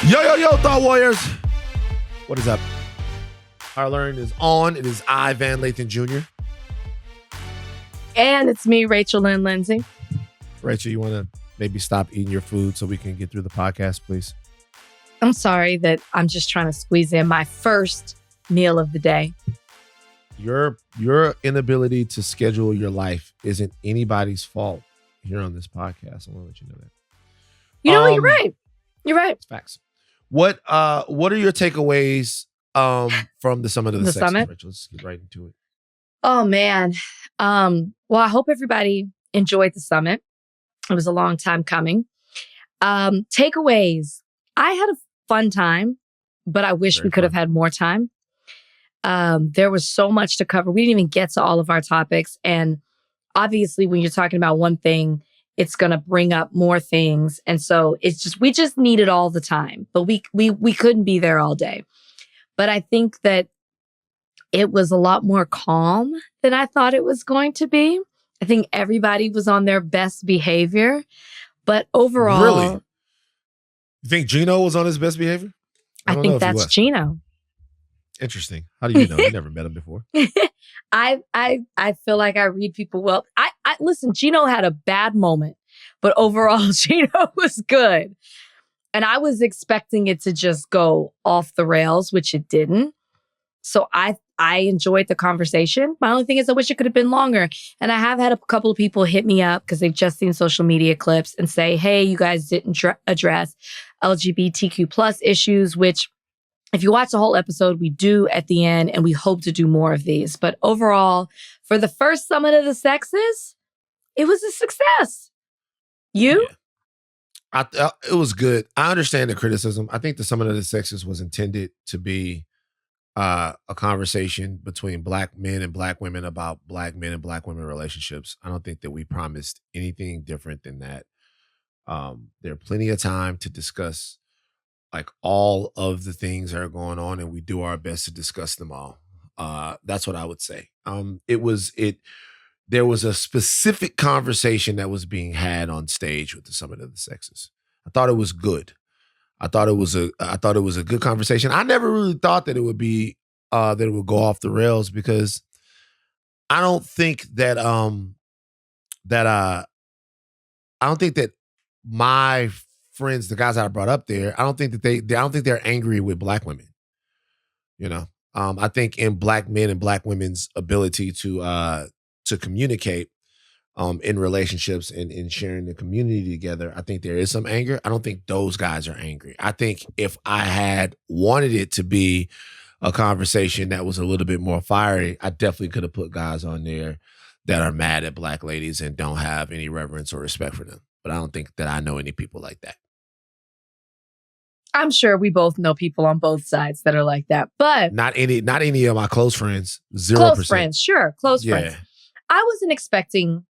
Yo, Thought Warriors. What is up? Our Learn is on. It is I, Van Lathan Jr. And it's me, Rachel Lindsay. Rachel, you want to maybe stop eating your food so we can get through the podcast, please? I'm sorry that I'm just trying to squeeze in my first meal of the day. Your inability to schedule your life isn't anybody's fault here on this podcast. I want to let you know that. You know, you're right. You're right. It's facts. What are your takeaways from the Summit of the Sexes, Summit? Rachel? Let's get right into it. Oh, man. Well, I hope everybody enjoyed the summit. It was a long time coming. Takeaways. I had a fun time, but I wish we could have had more time. There was so much to cover. We didn't even get to all of our topics. And obviously, when you're talking about one thing, it's going to bring up more things. And so we just needed all the time, but we couldn't be there all day. But I think that it was a lot more calm than I thought it was going to be. I think everybody was on their best behavior, but overall. Really? You think Gino was on his best behavior? I think that's Gino. Interesting. How do you know? You never met him before. I feel like I read people well. I listen, Gino had a bad moment, but overall Gino was good. And I was expecting it to just go off the rails, which it didn't. So I enjoyed the conversation. My only thing is I wish it could have been longer. And I have had a couple of people hit me up because they've just seen social media clips and say, hey, you guys didn't address LGBTQ plus issues, which if you watch the whole episode, we do at the end, and we hope to do more of these. But overall, for the first Summit of the Sexes, it was a success. You? Yeah. It was good. I understand the criticism. I think the Summit of the Sexes was intended to be a conversation between Black men and Black women about Black men and Black women relationships. I don't think that we promised anything different than that. There are plenty of time to discuss like all of the things that are going on, and we do our best to discuss them all. That's what I would say. There was a specific conversation that was being had on stage with the Summit of the Sexes. I thought it was good. I thought it was a good conversation. I never really thought that it would be that it would go off the rails, because I don't think that my friends, the guys that I brought up there, I don't think they're angry with Black women. You know, I think in Black men and Black women's ability to communicate in relationships and in sharing the community together, I think there is some anger. I don't think those guys are angry. I think if I had wanted it to be a conversation that was a little bit more fiery, I definitely could have put guys on there that are mad at Black ladies and don't have any reverence or respect for them. But I don't think that I know any people like that. I'm sure we both know people on both sides that are like that, but not any of my close friends. 0%. Close friends, sure, close Yeah. friends. I wasn't expecting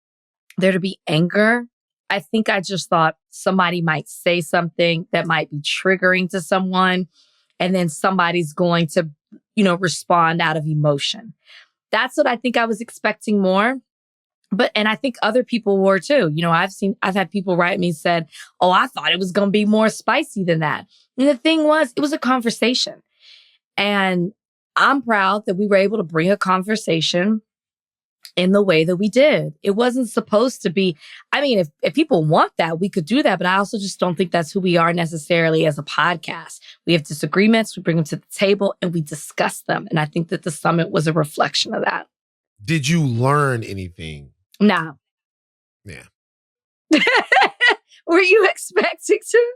there to be anger. I think I just thought somebody might say something that might be triggering to someone, and then somebody's going to, respond out of emotion. That's what I think I was expecting more. And I think other people were too. I've had people write me and said, oh, I thought it was going to be more spicy than that. And the thing was, it was a conversation. And I'm proud that we were able to bring a conversation in the way that we did. It wasn't supposed to be, if people want that, we could do that. But I also just don't think that's who we are necessarily as a podcast. We have disagreements, we bring them to the table, and we discuss them. And I think that the summit was a reflection of that. Did you learn anything? No. Yeah. Were you expecting to?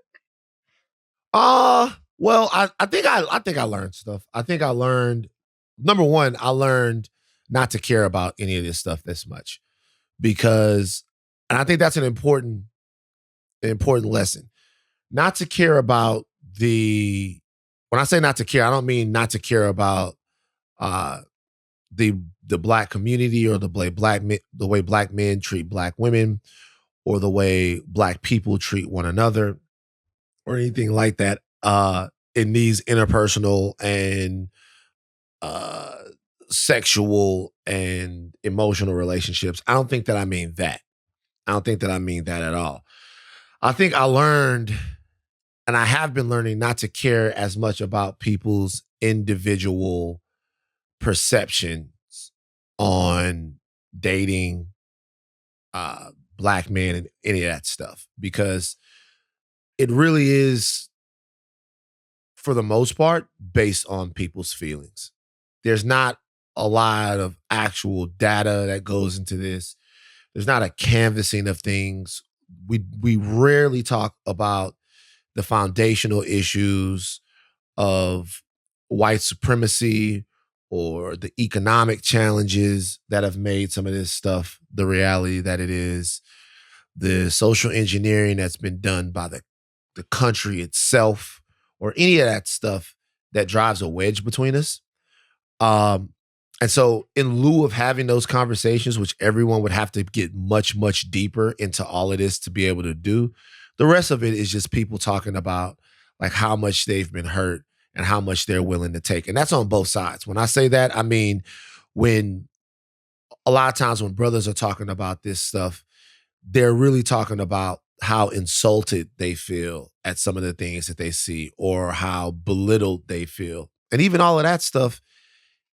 Well, I think I learned stuff. I think I learned, number one, I learned not to care about any of this stuff this much, because, and I think that's an important lesson. Not to care about when I say not to care, I don't mean not to care about the Black community or the way Black men treat Black women, or the way Black people treat one another, or anything like that in these interpersonal and sexual and emotional relationships. I don't think that I mean that. I don't think that I mean that at all. I think I learned and I have been learning not to care as much about people's individual perceptions on dating, Black men and any of that stuff, because it really is, for the most part, based on people's feelings. There's not a lot of actual data that goes into this. There's not a canvassing of things. We rarely talk about the foundational issues of white supremacy or the economic challenges that have made some of this stuff the reality that it is, the social engineering that's been done by the country itself, or any of that stuff that drives a wedge between us. And so in lieu of having those conversations, which everyone would have to get much, much deeper into all of this to be able to do, the rest of it is just people talking about like how much they've been hurt and how much they're willing to take. And that's on both sides. When I say that, I mean, when a lot of times when brothers are talking about this stuff, they're really talking about how insulted they feel at some of the things that they see, or how belittled they feel. And even all of that stuff,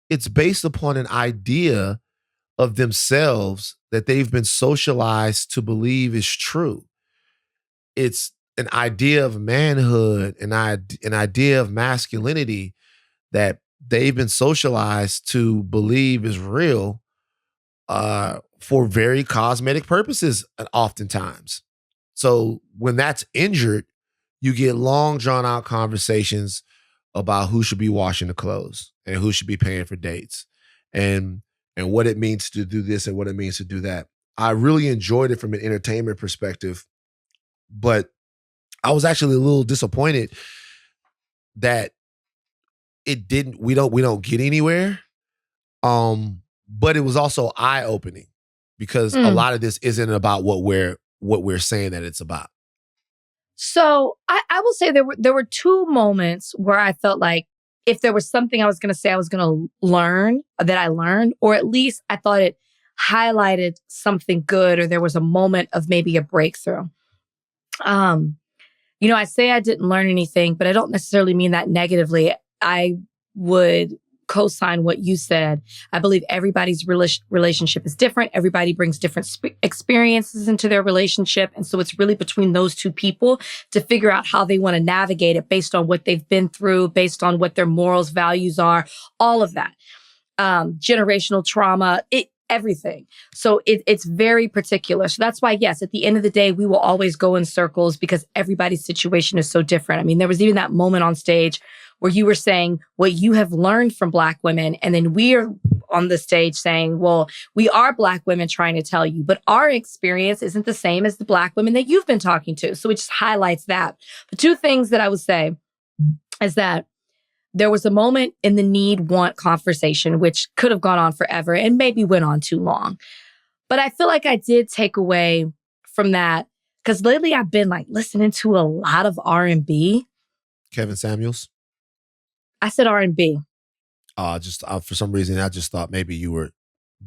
it's based upon an idea of themselves that they've been socialized to believe is true. It's an idea of manhood, an idea of masculinity that they've been socialized to believe is real, for very cosmetic purposes oftentimes. So when that's injured, you get long drawn out conversations about who should be washing the clothes and who should be paying for dates and what it means to do this and what it means to do that. I really enjoyed it from an entertainment perspective, but I was actually a little disappointed that we don't get anywhere. But it was also eye-opening because a lot of this isn't about what we're saying that it's about. So I will say there were two moments where I felt like if there was something I was going to say I was going to learn, that I learned, or at least I thought it highlighted something good, or there was a moment of maybe a breakthrough. I say I didn't learn anything, but I don't necessarily mean that negatively. I would co-sign what you said. I believe everybody's relationship is different. Everybody brings different experiences into their relationship. And so it's really between those two people to figure out how they want to navigate it based on what they've been through, based on what their morals, values are, all of that. Generational trauma, everything. So it's very particular. So that's why, yes, at the end of the day, we will always go in circles because everybody's situation is so different. I mean, there was even that moment on stage where you were saying what you have learned from Black women. And then we are on the stage saying, well, we are Black women trying to tell you, but our experience isn't the same as the Black women that you've been talking to. So it just highlights that. The two things that I would say is that there was a moment in the need-want conversation, which could have gone on forever and maybe went on too long. But I feel like I did take away from that because lately I've been like listening to a lot of R&B. Kevin Samuels? I said R&B. For some reason, I just thought maybe you were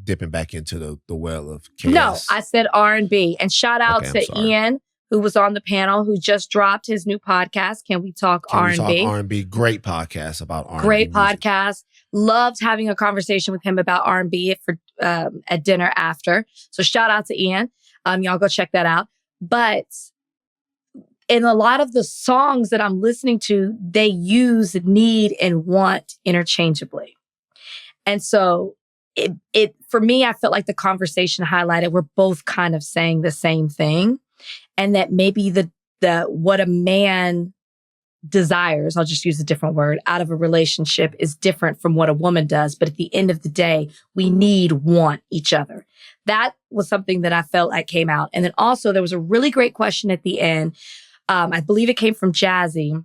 dipping back into the well of chaos. No, I said R&B. And shout out to Ian, who was on the panel, who just dropped his new podcast, Can We Talk R&B? Can We Talk R&B? Great podcast about R&B. Great music. podcast. Loved having a conversation with him about R&B at dinner after. So shout out to Ian. Y'all go check that out. But in a lot of the songs that I'm listening to, they use need and want interchangeably. And so it for me, I felt like the conversation highlighted we're both kind of saying the same thing. And that maybe the what a man desires, I'll just use a different word, out of a relationship is different from what a woman does. But at the end of the day, we want each other. That was something that I felt like came out. And then also there was a really great question at the end. I believe it came from Jazzy,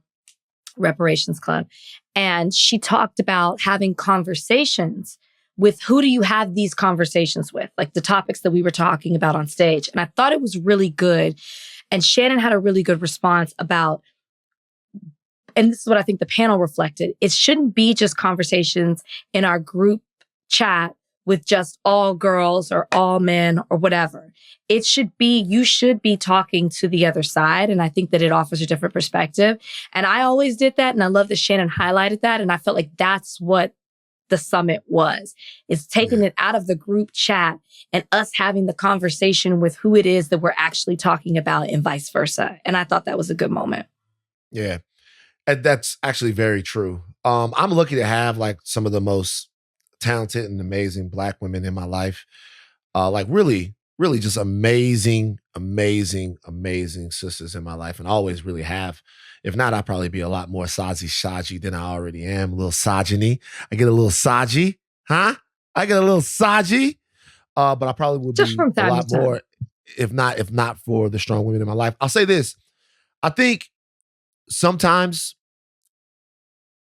Reparations Club. And she talked about having conversations with who do you have these conversations with, like the topics that we were talking about on stage. And I thought it was really good. And Shannon had a really good response about, and this is what I think the panel reflected, it shouldn't be just conversations in our group chat with just all girls or all men or whatever. It should be, you should be talking to the other side. And I think that it offers a different perspective. And I always did that. And I love that Shannon highlighted that. And I felt like that's what the summit was. It's taking it out of the group chat and us having the conversation with who it is that we're actually talking about and vice versa. And I thought that was a good moment. Yeah. And that's actually very true. I'm lucky to have like some of the most talented and amazing Black women in my life. Like really, really just amazing, amazing, amazing sisters in my life, and always really have. If not, I'd probably be a lot more Saji than I already am. A little Sajini. I get a little Saji, huh? I get a little Saji. But I probably would just be a lot time. more if not for the strong women in my life. I'll say this. I think sometimes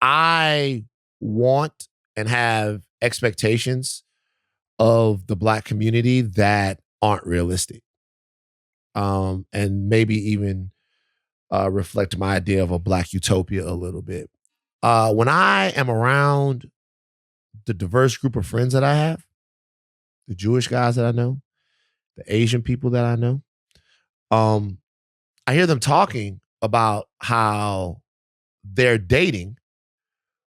I want and have expectations of the Black community that aren't realistic. And maybe even reflect my idea of a Black utopia a little bit. When I am around the diverse group of friends that I have, the Jewish guys that I know, the Asian people that I know, I hear them talking about how they're dating,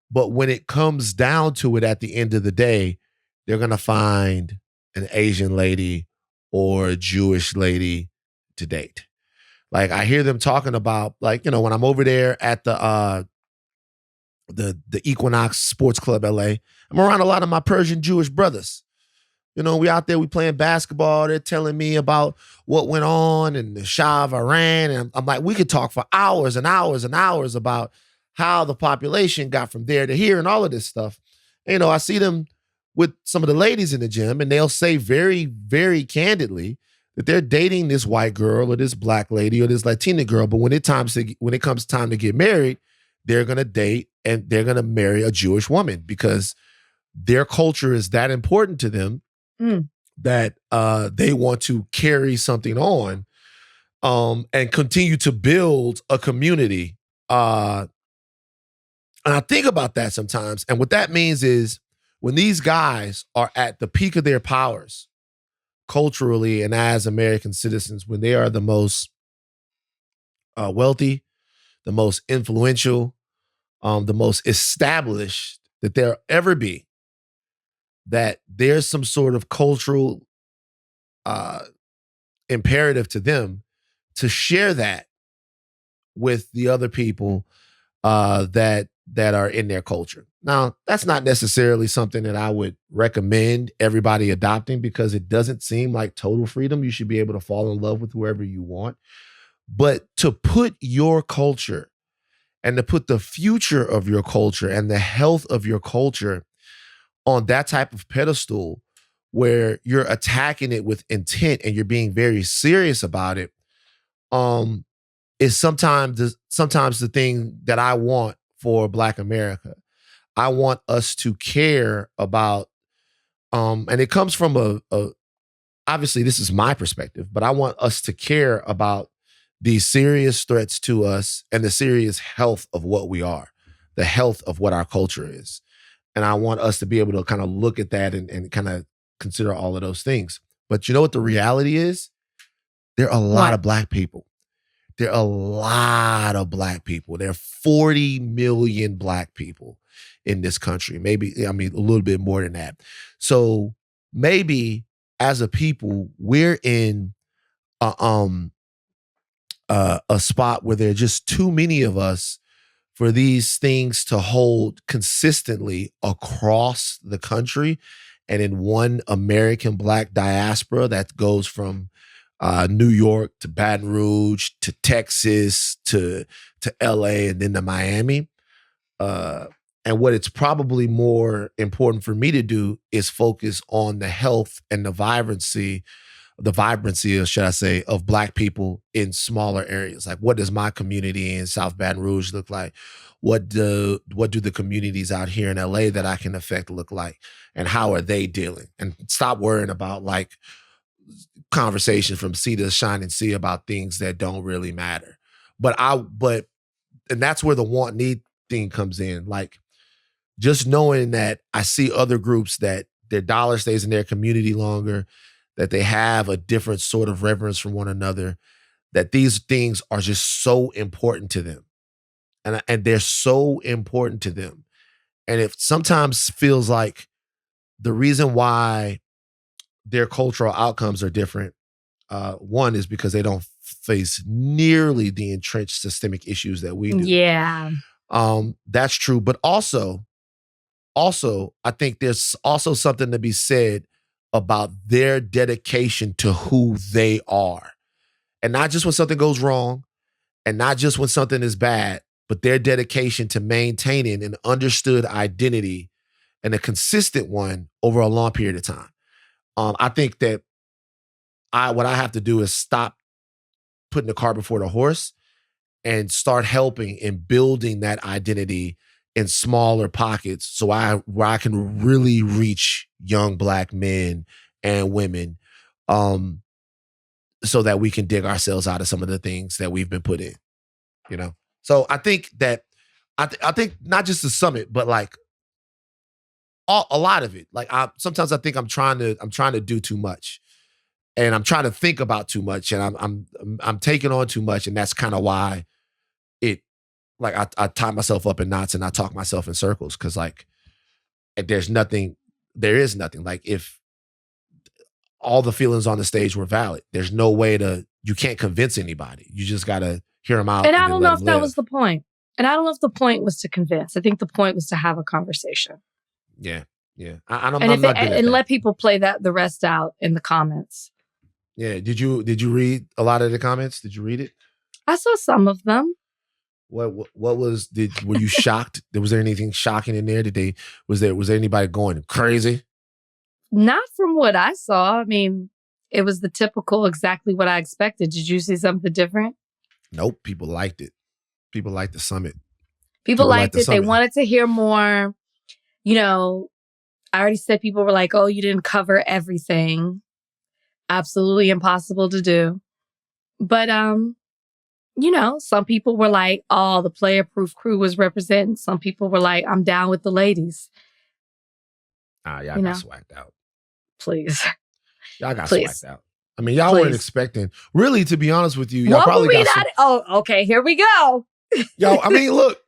but when it comes down to it at the end of the day, they're going to find an Asian lady or a Jewish lady to date. Like I hear them talking about, like, you know, when I'm over there at the Equinox Sports Club LA, I'm around a lot of my Persian Jewish brothers. You know, we out there, we playing basketball. They're telling me about what went on in the Shah of Iran. And I'm like, we could talk for hours and hours and hours about how the population got from there to here and all of this stuff. And, you know, I see them with some of the ladies in the gym, and they'll say very, very candidly that they're dating this white girl or this Black lady or this Latina girl. But when it comes time to get married, they're going to date and they're going to marry a Jewish woman because their culture is that important to them that they want to carry something on and continue to build a community. And I think about that sometimes. And what that means is when these guys are at the peak of their powers, culturally and as American citizens, when they are the most wealthy, the most influential, the most established that there'll ever be, that there's some sort of cultural imperative to them to share that with the other people that are in their culture. Now, that's not necessarily something that I would recommend everybody adopting because it doesn't seem like total freedom. You should be able to fall in love with whoever you want. But to put your culture and to put the future of your culture and the health of your culture on that type of pedestal where you're attacking it with intent and you're being very serious about it, is sometimes the thing that I want for Black America. I want us to care about, and it comes from obviously this is my perspective, but I want us to care about these serious threats to us and the serious health of what we are, the health of what our culture is. And I want us to be able to kind of look at that and kind of consider all of those things. But you know what the reality is? There are a lot of Black people. There are a lot of Black people. There are 40 million Black people in this country. Maybe, I mean, a little bit more than that. So maybe as a people, we're in a spot where there are just too many of us for these things to hold consistently across the country and in one American Black diaspora that goes from New York to Baton Rouge to Texas to LA and then to Miami. And what it's probably more important for me to do is focus on the health and the vibrancy, should I say, of Black people in smaller areas. Like, what does my community in South Baton Rouge look like? What do the communities out here in LA that I can affect look like? And how are they dealing? And stop worrying about like conversations from sea to shining sea about things that don't really matter. And that's where the want need thing comes in. Like, just knowing that I see other groups that their dollar stays in their community longer, that they have a different sort of reverence for one another, that these things are just so important to them. And they're so important to them. And it sometimes feels like the reason why their cultural outcomes are different, one is because they don't face nearly the entrenched systemic issues that we do. Yeah. That's true. But also, I think there's also something to be said about their dedication to who they are. And not just when something goes wrong, and not just when something is bad, but their dedication to maintaining an understood identity and a consistent one over a long period of time. I think that what I have to do is stop putting the cart before the horse and start helping in building that identity in smaller pockets so where I can really reach young Black men and women, so that we can dig ourselves out of some of the things that we've been put in, you know? So I think that, I think not just the summit, but like a lot of it. Like sometimes I think I'm trying to do too much, and I'm trying to think about too much, and I'm taking on too much, and that's kind of why I tie myself up in knots and I talk myself in circles, because like there is nothing. Like if all the feelings on the stage were valid, there's no way you can't convince anybody. You just got to hear them out. And I don't know if that was the point. And I don't know if the point was to convince. I think the point was to have a conversation. Yeah. I'm not good at that. Let people play the rest out in the comments. Yeah. Did you read a lot of the comments? Did you read it? I saw some of them. Were you shocked? Was there anything shocking in there? Was there anybody going crazy? Not from what I saw. I mean, it was the typical, exactly what I expected. Did you see something different? Nope. People liked it. People liked the summit. People liked it. They wanted to hear more. You know, I already said people were like, oh, you didn't cover everything. Absolutely impossible to do. But, you know, some people were like, oh, the player proof crew was representing. Some people were like, I'm down with the ladies. Y'all got swacked out. Please. Y'all got swacked out. I mean, y'all weren't expecting. Really, to be honest with you, y'all what probably got. Oh, okay. Here we go. Yo, I mean, look.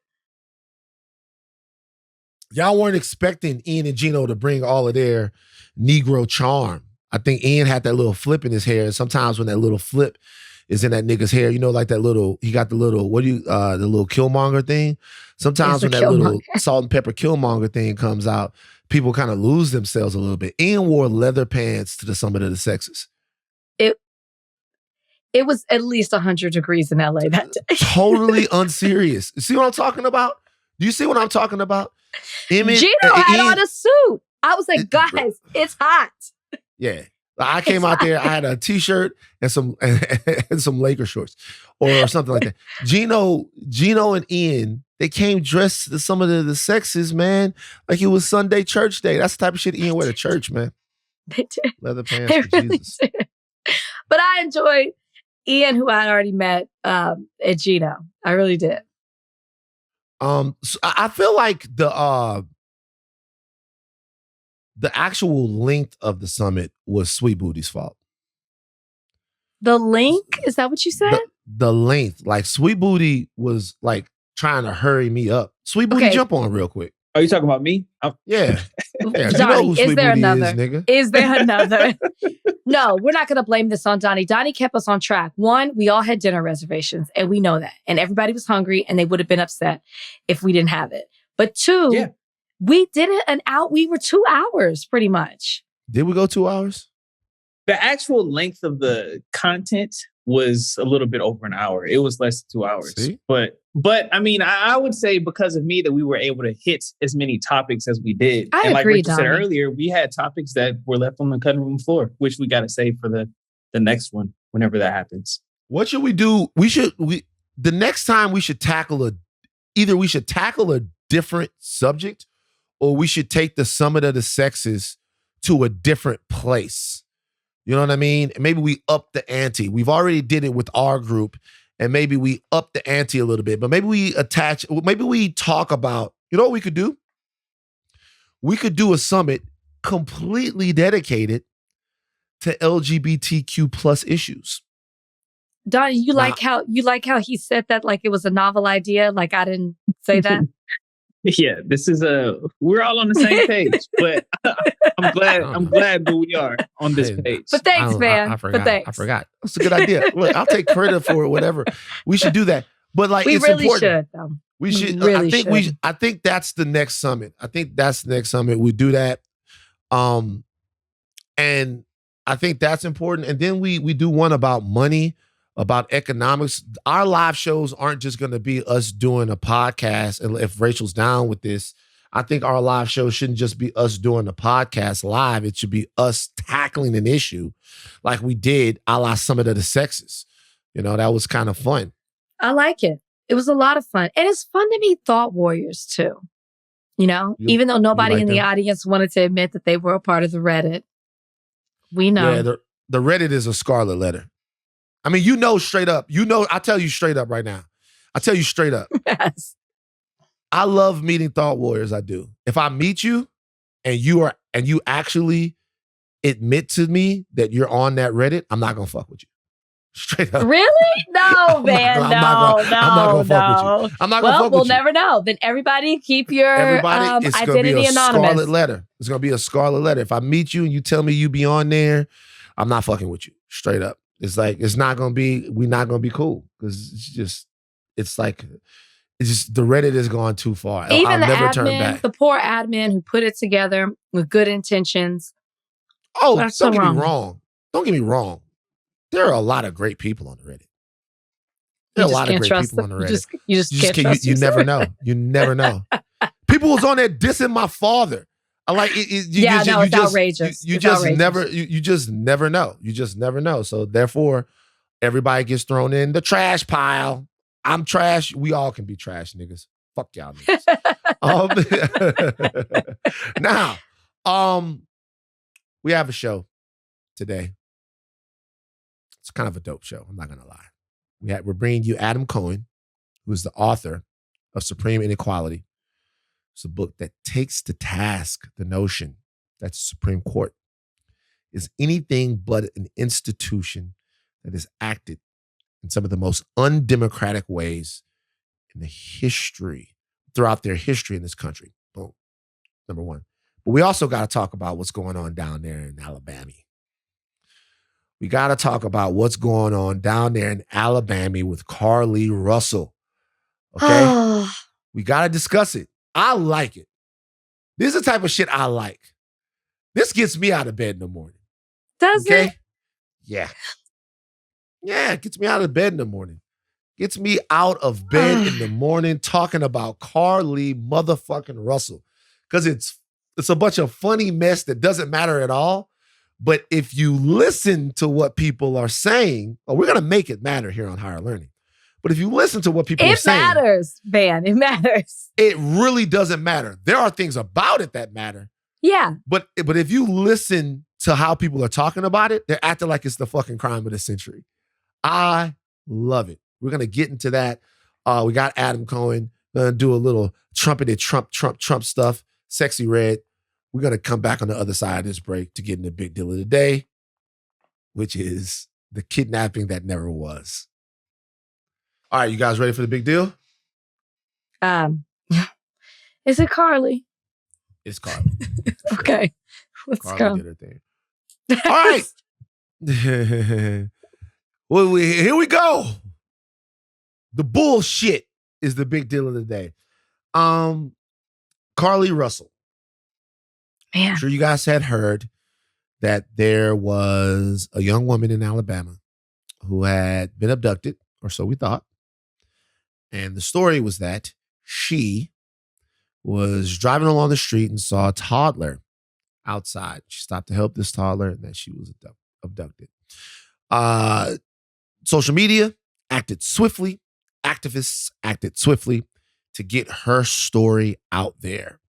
Y'all weren't expecting Ian and Gino to bring all of their Negro charm. I think Ian had that little flip in his hair, and sometimes when that little flip is in that nigga's hair, you know, like that little, he got the little, the little Killmonger thing. Sometimes when that little salt and pepper Killmonger thing comes out, people kind of lose themselves a little bit. Ian wore leather pants to the summit of the sexes. It was at least 100 degrees in LA that day. Totally unserious. See what I'm talking about? Do you see what I'm talking about? Gino had on a suit. I was like, guys, it's hot. Yeah. I came out there, I had a t-shirt and some Laker shorts or something like that. Gino and Ian, they came dressed to some of the sexes, man. Like it was Sunday church day. That's the type of shit Ian wear to church, man. They did. Leather pants for really Jesus. Did. But I enjoyed Ian, who I had already met, at Gino. I really did. So I feel like the actual length of the summit was Sweet Booty's fault. The link? Is that what you said? The length. Like Sweet Booty was like trying to hurry me up. Sweet Booty, jump on real quick. Are you talking about me? Yeah. Donnie, is there another? Nigga. Is there another? No, we're not going to blame this on Donnie. Donnie kept us on track. One, we all had dinner reservations, and we know that. And everybody was hungry, and they would have been upset if we didn't have it. But two, we did it we were 2 hours pretty much. Did we go 2 hours? The actual length of the content was a little bit over an hour. It was less than 2 hours. See? But I mean, I would say because of me that we were able to hit as many topics as we did. I and like agree, Rachel said Donnie. earlier, we had topics that were left on the cutting room floor, which we got to save for the next one, whenever that happens. What should we do? The next time we should tackle either we should tackle a different subject or we should take the summit of the sexes to a different place. You know what I mean? Maybe we up the ante. We've already did it with our group, and maybe we up the ante a little bit, but maybe we talk about, you know what we could do? We could do a summit completely dedicated to LGBTQ plus issues. Donnie, you like how he said that like it was a novel idea? Like I didn't say that. Yeah, we're all on the same page, but I'm glad that we are on this page. But thanks, man. I forgot. But thanks. I forgot. That's a good idea. Look, I'll take credit for it, whatever. We should do that. But like, it's really important. Should, though. We should. Really I think that's the next summit. We do that. And I think that's important. And then we do one about money, about economics. Our live shows aren't just going to be us doing a podcast. And if Rachel's down with this, I think our live show shouldn't just be us doing a podcast live. It should be us tackling an issue like we did a la Summit of the Sexes. You know, that was kind of fun. I like it. It was a lot of fun. And it's fun to meet thought warriors too. You know, even though nobody in the audience wanted to admit that they were a part of the Reddit. We know. Yeah, the Reddit is a scarlet letter. I mean, you know straight up. You know, I tell you straight up right now. I tell you straight up. Yes. I love meeting thought warriors. I do. If I meet you and you actually admit to me that you're on that Reddit, I'm not gonna fuck with you. Straight up. Really? No, man. I'm not gonna fuck with you. I'm not gonna fuck with you. We'll never know. Then everybody keep your identity anonymous. Scarlet letter. It's gonna be a scarlet letter. If I meet you and you tell me you be on there, I'm not fucking with you. Straight up. It's like, we're not gonna be cool. Because it's just the Reddit has gone too far. Even I'll the never admin, turn back. the poor admin who put it together with good intentions. Oh, don't get me wrong. Don't get me wrong. There are a lot of great people on the Reddit. There are a lot of great people on the Reddit. You never know. You never know. People was on there dissing my father. I like it. It's outrageous. You just never know. You just never know. So therefore, everybody gets thrown in the trash pile. I'm trash. We all can be trash, niggas. Fuck y'all niggas. Now, we have a show today. It's kind of a dope show. I'm not gonna lie. We're bringing you Adam Cohen, who is the author of Supreme Inequality. It's a book that takes to task the notion that the Supreme Court is anything but an institution that has acted in some of the most undemocratic ways in the history, throughout their history in this country. Boom. Number one. But we also got to talk about what's going on down there in Alabama. We got to talk about what's going on down there in Alabama with Carlee Russell. Okay? We got to discuss it. I like it. This is the type of shit I like. This gets me out of bed in the morning. Does it? Yeah. Yeah, it gets me out of bed in the morning. Gets me out of bed in the morning talking about Carlee motherfucking Russell. Because it's a bunch of funny mess that doesn't matter at all. But if you listen to what people are saying, we're going to make it matter here on Higher Learning. But if you listen to what people are saying. It matters, man. It matters. It really doesn't matter. There are things about it that matter. Yeah. But if you listen to how people are talking about it, they're acting like it's the fucking crime of the century. I love it. We're going to get into that. We got Adam Cohen. Going to do a little trumpeted Trump stuff. Sexyy Red. We're going to come back on the other side of this break to get in the big deal of the day, which is the kidnapping that never was. All right, you guys ready for the big deal? Is it Carlee? It's Carlee. Okay. Let's Carlee go. did her thing. All right. Well, here we go. The bullshit is the big deal of the day. Carlee Russell. Man. I'm sure you guys had heard that there was a young woman in Alabama who had been abducted, or so we thought. And the story was that she was driving along the street and saw a toddler outside. She stopped to help this toddler, and then she was abducted. Social media acted swiftly. Activists acted swiftly to get her story out there.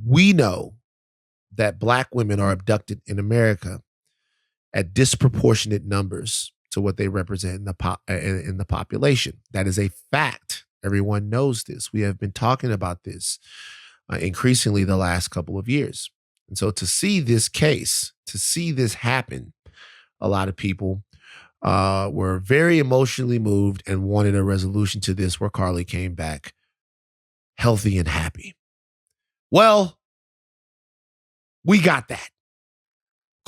We know that Black women are abducted in America at disproportionate numbers to what they represent in the population. That is a fact. Everyone knows this. We have been talking about this increasingly the last couple of years. And so to see this case, to see this happen, a lot of people were very emotionally moved and wanted a resolution to this where Carlee came back healthy and happy. Well, we got that.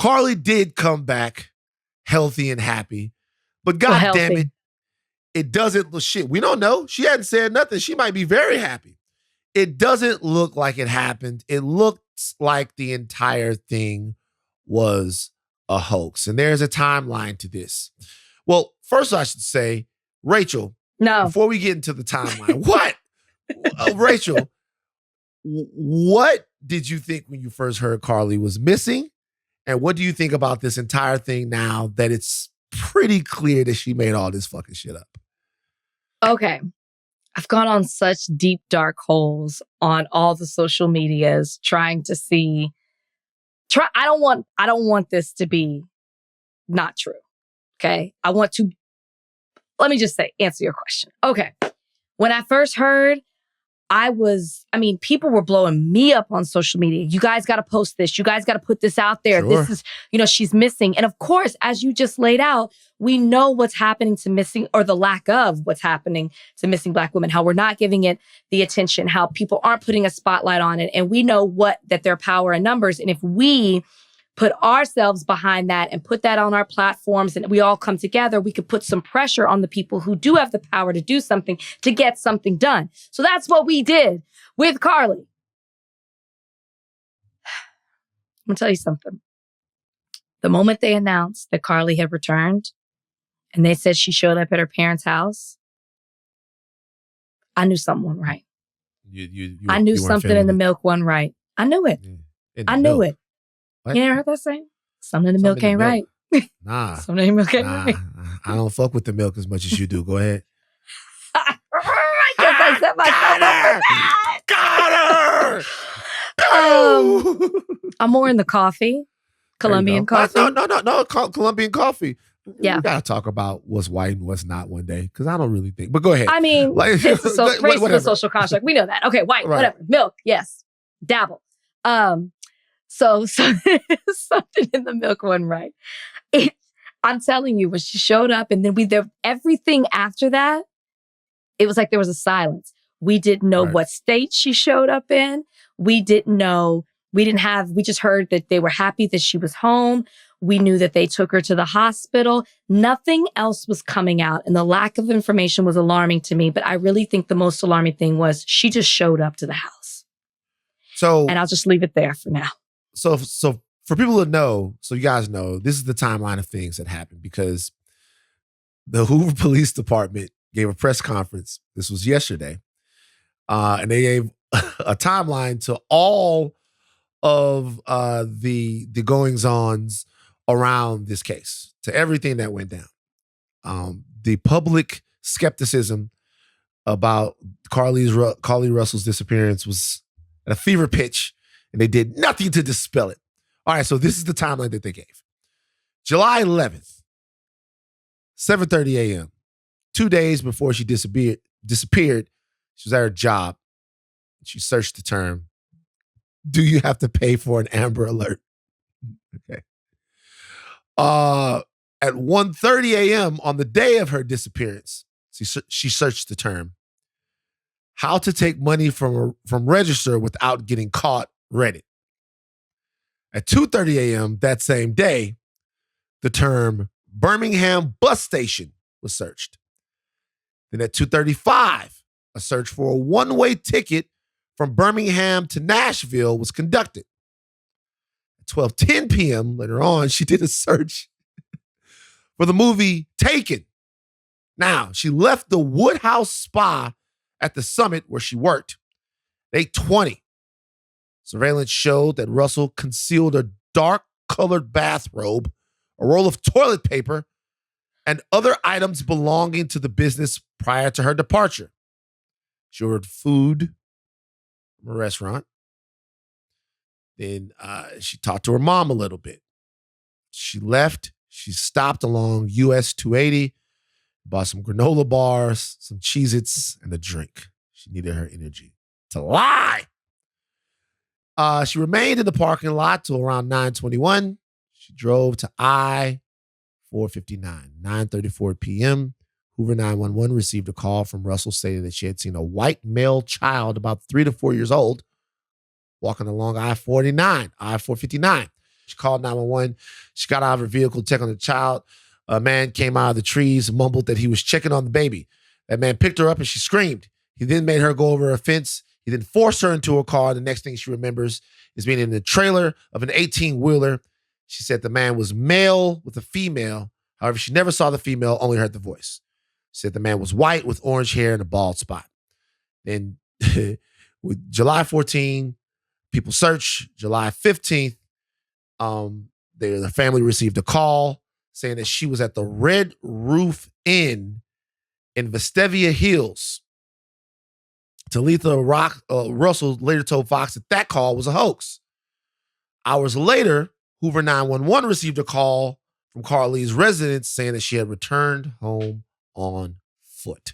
Carlee did come back healthy and happy, but God damn it, it doesn't look shit. We don't know. She hadn't said nothing. She might be very happy. It doesn't look like it happened. It looks like the entire thing was a hoax. And there's a timeline to this. Well, first I should say, Rachel, before we get into the timeline, what? Rachel, what did you think when you first heard Carlee was missing? And what do you think about this entire thing now that it's pretty clear that she made all this fucking shit up? Okay. I've gone on such deep, dark holes on all the social medias trying to see. I don't want this to be not true. Okay. Let me just say, answer your question. Okay. When I first heard, people were blowing me up on social media. You guys got to post this. You guys got to put this out there. Sure. This is, she's missing. And of course, as you just laid out, we know what's happening to missing, or the lack of what's happening to missing Black women, how we're not giving it the attention, how people aren't putting a spotlight on it. And we know that their power in numbers. And if we put ourselves behind that and put that on our platforms and we all come together, we could put some pressure on the people who do have the power to do something, to get something done. So that's what we did with Carlee. I'm going to tell you something. The moment they announced that Carlee had returned and they said she showed up at her parents' house, I knew something wasn't right. I knew something in the milk wasn't right. I knew it. I knew it. What? You never heard that saying? Something in the milk ain't right. Nah. Something in the milk ain't right. I don't fuck with the milk as much as you do. Go ahead. I guess I set myself up for that. Got her! I'm more in the coffee. Colombian coffee. No. Colombian coffee. Yeah. We gotta talk about what's white and what's not one day, because I don't really think. But go ahead. I mean, race is a social construct. We know that. Okay, white, right. Whatever. Milk, yes. Dabble. So something in the milk wasn't right. I'm telling you, when she showed up, and then everything after that, it was like there was a silence. We didn't know what state she showed up in. We didn't know. We just heard that they were happy that she was home. We knew that they took her to the hospital. Nothing else was coming out. And the lack of information was alarming to me. But I really think the most alarming thing was she just showed up to the house. And I'll just leave it there for now. So for people to know, so you guys know, this is the timeline of things that happened, because the Hoover Police Department gave a press conference. This was yesterday. And they gave a timeline to all of the goings-ons around this case, to everything that went down. The public skepticism about Carlee Russell's disappearance was at a fever pitch, and they did nothing to dispel it. All right, so this is the timeline that they gave. July 11th, 7:30 a.m., 2 days before she disappeared, she was at her job. She searched the term, "Do you have to pay for an Amber Alert?" Okay. At 1:30 a.m. on the day of her disappearance, she searched the term, "How to take money from register without getting caught, Reddit." At 2:30 a.m. that same day, the term Birmingham bus station was searched. Then at 2:35, a search for a one-way ticket from Birmingham to Nashville was conducted. At 12:10 p.m. later on, she did a search for the movie Taken. Now, she left the Woodhouse Spa at the Summit where she worked at 8:20. Surveillance showed that Russell concealed a dark-colored bathrobe, a roll of toilet paper, and other items belonging to the business prior to her departure. She ordered food from a restaurant. Then she talked to her mom a little bit. She left. She stopped along US 280, bought some granola bars, some Cheez-Its, and a drink. She needed her energy to lie. She remained in the parking lot till around 9:21. She drove to I-459, 9:34 p.m. Hoover 911 received a call from Russell stating that she had seen a white male child about 3 to 4 years old walking along I-459. She called 911. She got out of her vehicle to check on the child. A man came out of the trees and mumbled that he was checking on the baby. That man picked her up and she screamed. He then made her go over a fence. He then forced her into a car. The next thing she remembers is being in the trailer of an 18-wheeler. She said the man was male with a female. However, she never saw the female, only heard the voice. She said the man was white with orange hair and a bald spot. Then with July 14, people search. July 15th, the family received a call saying that she was at the Red Roof Inn in Vestavia Hills. Talitha Russell later told Fox that call was a hoax. Hours later, Hoover 911 received a call from Carlee's residence saying that she had returned home on foot.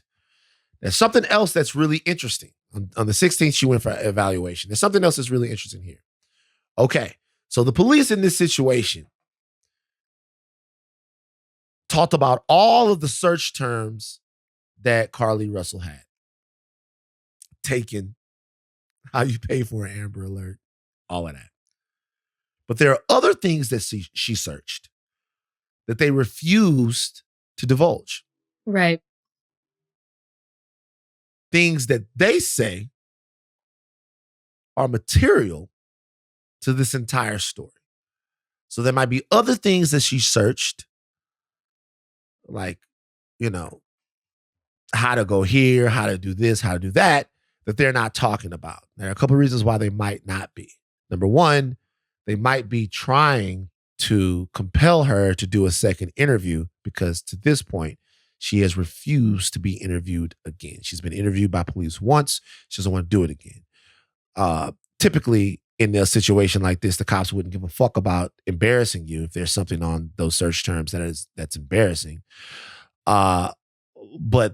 There's something else that's really interesting. On the 16th, she went for evaluation. There's something else that's really interesting here. Okay, so the police in this situation talked about all of the search terms that Carlee Russell had. Taken, how you pay for an Amber Alert, all of that. But there are other things that she searched that they refused to divulge. Right. Things that they say are material to this entire story. So there might be other things that she searched, like, how to go here, how to do this, how to do that they're not talking about. There are a couple of reasons why they might not be. Number one, they might be trying to compel her to do a second interview because to this point, she has refused to be interviewed again. She's been interviewed by police once. She doesn't want to do it again. Typically, in a situation like this, the cops wouldn't give a fuck about embarrassing you if there's something on those search terms that's embarrassing. But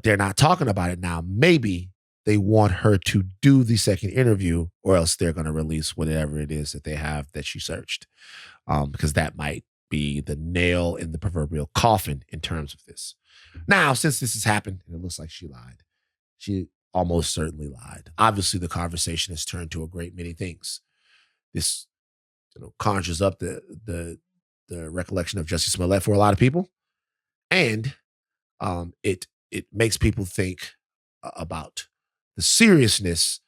they're not talking about it now. Maybe they want her to do the second interview or else they're going to release whatever it is that they have that she searched. Because that might be the nail in the proverbial coffin in terms of this. Now, since this has happened, and it looks like she lied. She almost certainly lied. Obviously, the conversation has turned to a great many things. This conjures up the recollection of Jussie Smollett for a lot of people. And it makes people think about the seriousness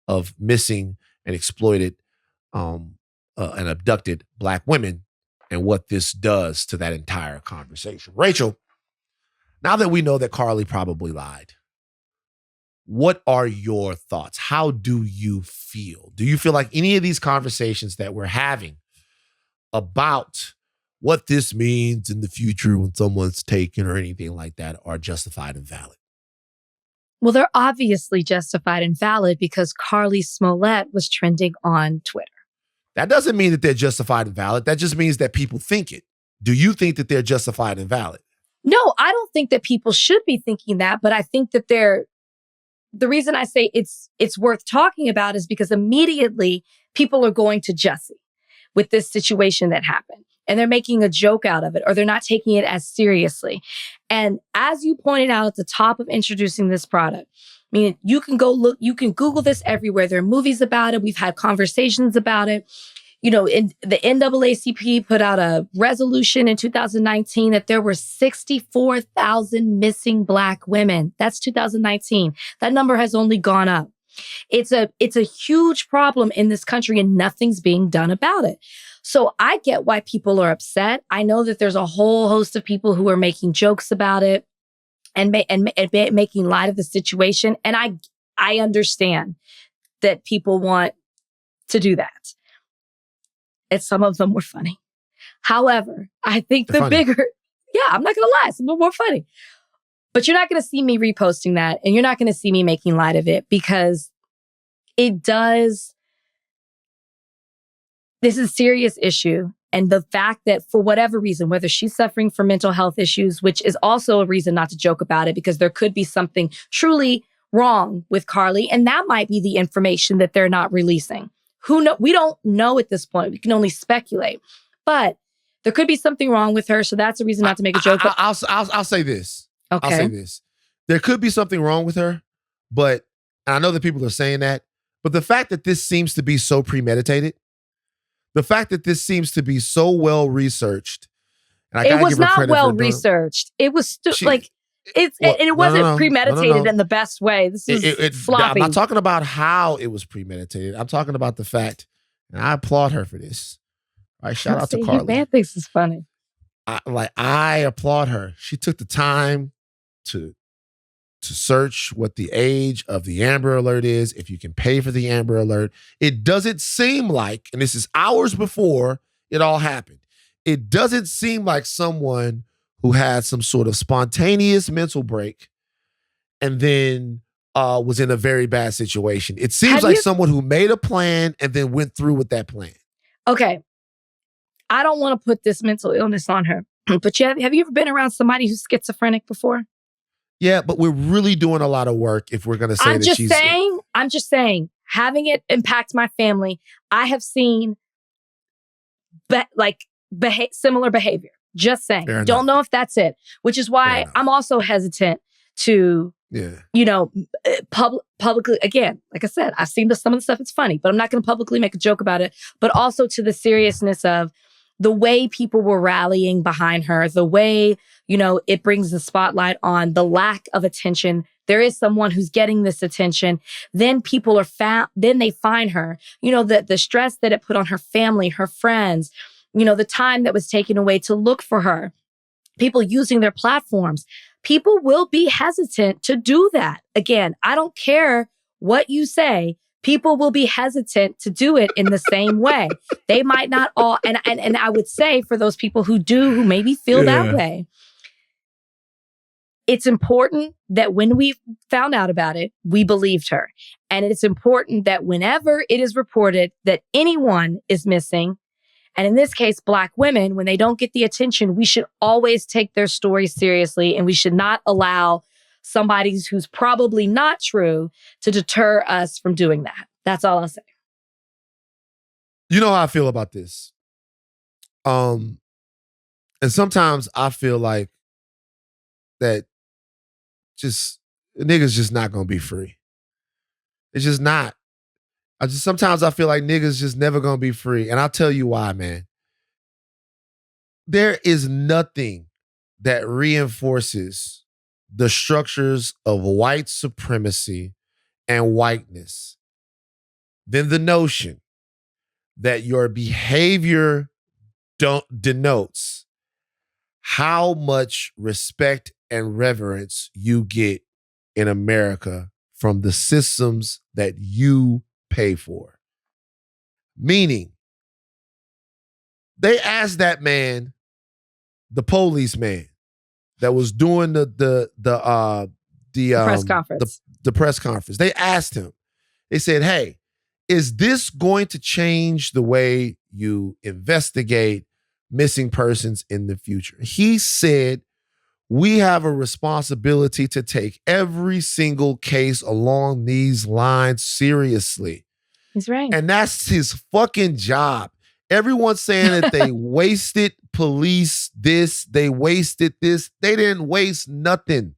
of missing and exploited and abducted Black women and what this does to that entire conversation. Rachel, now that we know that Carlee probably lied, what are your thoughts? How do you feel? Do you feel like any of these conversations that we're having about what this means in the future when someone's taken or anything like that are justified and valid? Well, they're obviously justified and valid because Carlee Smollett was trending on Twitter. That doesn't mean that they're justified and valid. That just means that people think it. Do you think that they're justified and valid? No, I don't think that people should be thinking that, but I think that the reason I say it's worth talking about is because immediately people are going to Jussie with this situation that happened. And they're making a joke out of it, or they're not taking it as seriously. And as you pointed out at the top of introducing this product, I mean, you can go look, you can Google this everywhere. There are movies about it. We've had conversations about it. The NAACP put out a resolution in 2019 that there were 64,000 missing Black women. That's 2019. That number has only gone up. It's a huge problem in this country and nothing's being done about it. So I get why people are upset. I know that there's a whole host of people who are making jokes about it and making light of the situation. And I understand that people want to do that. And some of them were funny. However, I think I'm not going to lie, some of them were funny. But you're not going to see me reposting that, and you're not going to see me making light of it because it does. This is a serious issue. And the fact that for whatever reason, whether she's suffering from mental health issues, which is also a reason not to joke about it because there could be something truly wrong with Carlee. And that might be the information that they're not releasing. Who know? We don't know at this point. We can only speculate. But there could be something wrong with her, so that's a reason not to make a joke. I'll say this. Okay. I'll say this. There could be something wrong with her, but and I know that people are saying that, but the fact that this seems to be so premeditated, the fact that this seems to be so well researched, and it was not well researched. It was it wasn't premeditated in the best way. This is sloppy. I'm not talking about how it was premeditated. I'm talking about the fact, and I applaud her for this. All right, shout out to Carlee. Man thinks it's funny. I applaud her. She took the time to search what the age of the Amber Alert is, if you can pay for the Amber Alert. It doesn't seem like, and this is hours before it all happened, it doesn't seem like someone who had some sort of spontaneous mental break and then was in a very bad situation. It seems like someone who made a plan and then went through with that plan. Okay. I don't want to put this mental illness on her, but have you ever been around somebody who's schizophrenic before? Yeah, but we're really doing a lot of work if we're going to say that she's... I'm just saying, having it impact my family, I have seen similar behavior. Just saying. Don't know if that's it, which is why I'm also hesitant to, publicly, again, like I said, I've seen some of the stuff, it's funny, but I'm not going to publicly make a joke about it, but also to the seriousness of the way people were rallying behind her, the way, it brings the spotlight on the lack of attention. There is someone who's getting this attention. Then people are found, then they find her, the stress that it put on her family, her friends, the time that was taken away to look for her, people using their platforms. People will be hesitant to do that. Again, I don't care what you say. People will be hesitant to do it in the same way. They might not all, and I would say for those people who maybe feel that way, it's important that when we found out about it, we believed her. And it's important that whenever it is reported that anyone is missing, and in this case, Black women, when they don't get the attention, we should always take their story seriously, and we should not allow somebody who's probably not true to deter us from doing that. That's all I'll say. You know how I feel about this. And sometimes I feel like that niggas just not gonna be free. It's just not. Sometimes I feel like niggas just never gonna be free. And I'll tell you why, man. There is nothing that reinforces the structures of white supremacy and whiteness than the notion that your behavior denotes how much respect and reverence you get in America from the systems that you pay for. Meaning, they asked that man, the policeman that was doing the press conference. The press conference. They asked him, they said, hey, is this going to change the way you investigate missing persons in the future? He said, we have a responsibility to take every single case along these lines seriously. He's right. And that's his fucking job. Everyone's saying that they wasted police this, they wasted this. They didn't waste nothing.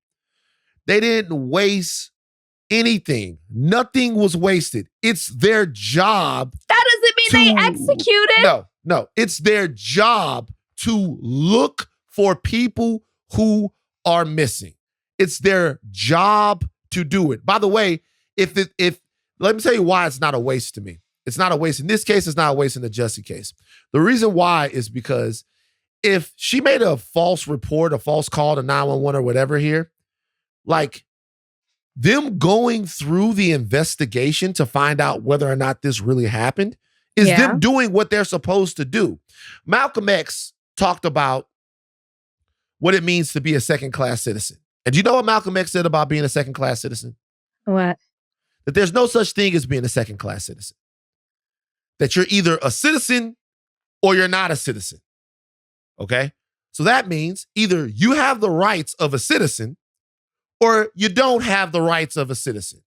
They didn't waste anything. Nothing was wasted. It's their job. That doesn't mean they executed. No. It's their job to look for people who are missing. It's their job to do it. By the way, if let me tell you why it's not a waste to me. It's not a waste. In this case, it's not a waste in the Jussie case. The reason why is because if she made a false report, a false call to 911 or whatever here, like them going through the investigation to find out whether or not this really happened is them doing what they're supposed to do. Malcolm X talked about what it means to be a second-class citizen. And do you know what Malcolm X said about being a second-class citizen? What? That there's no such thing as being a second-class citizen. That you're either a citizen or you're not a citizen. Okay? So that means either you have the rights of a citizen or you don't have the rights of a citizen.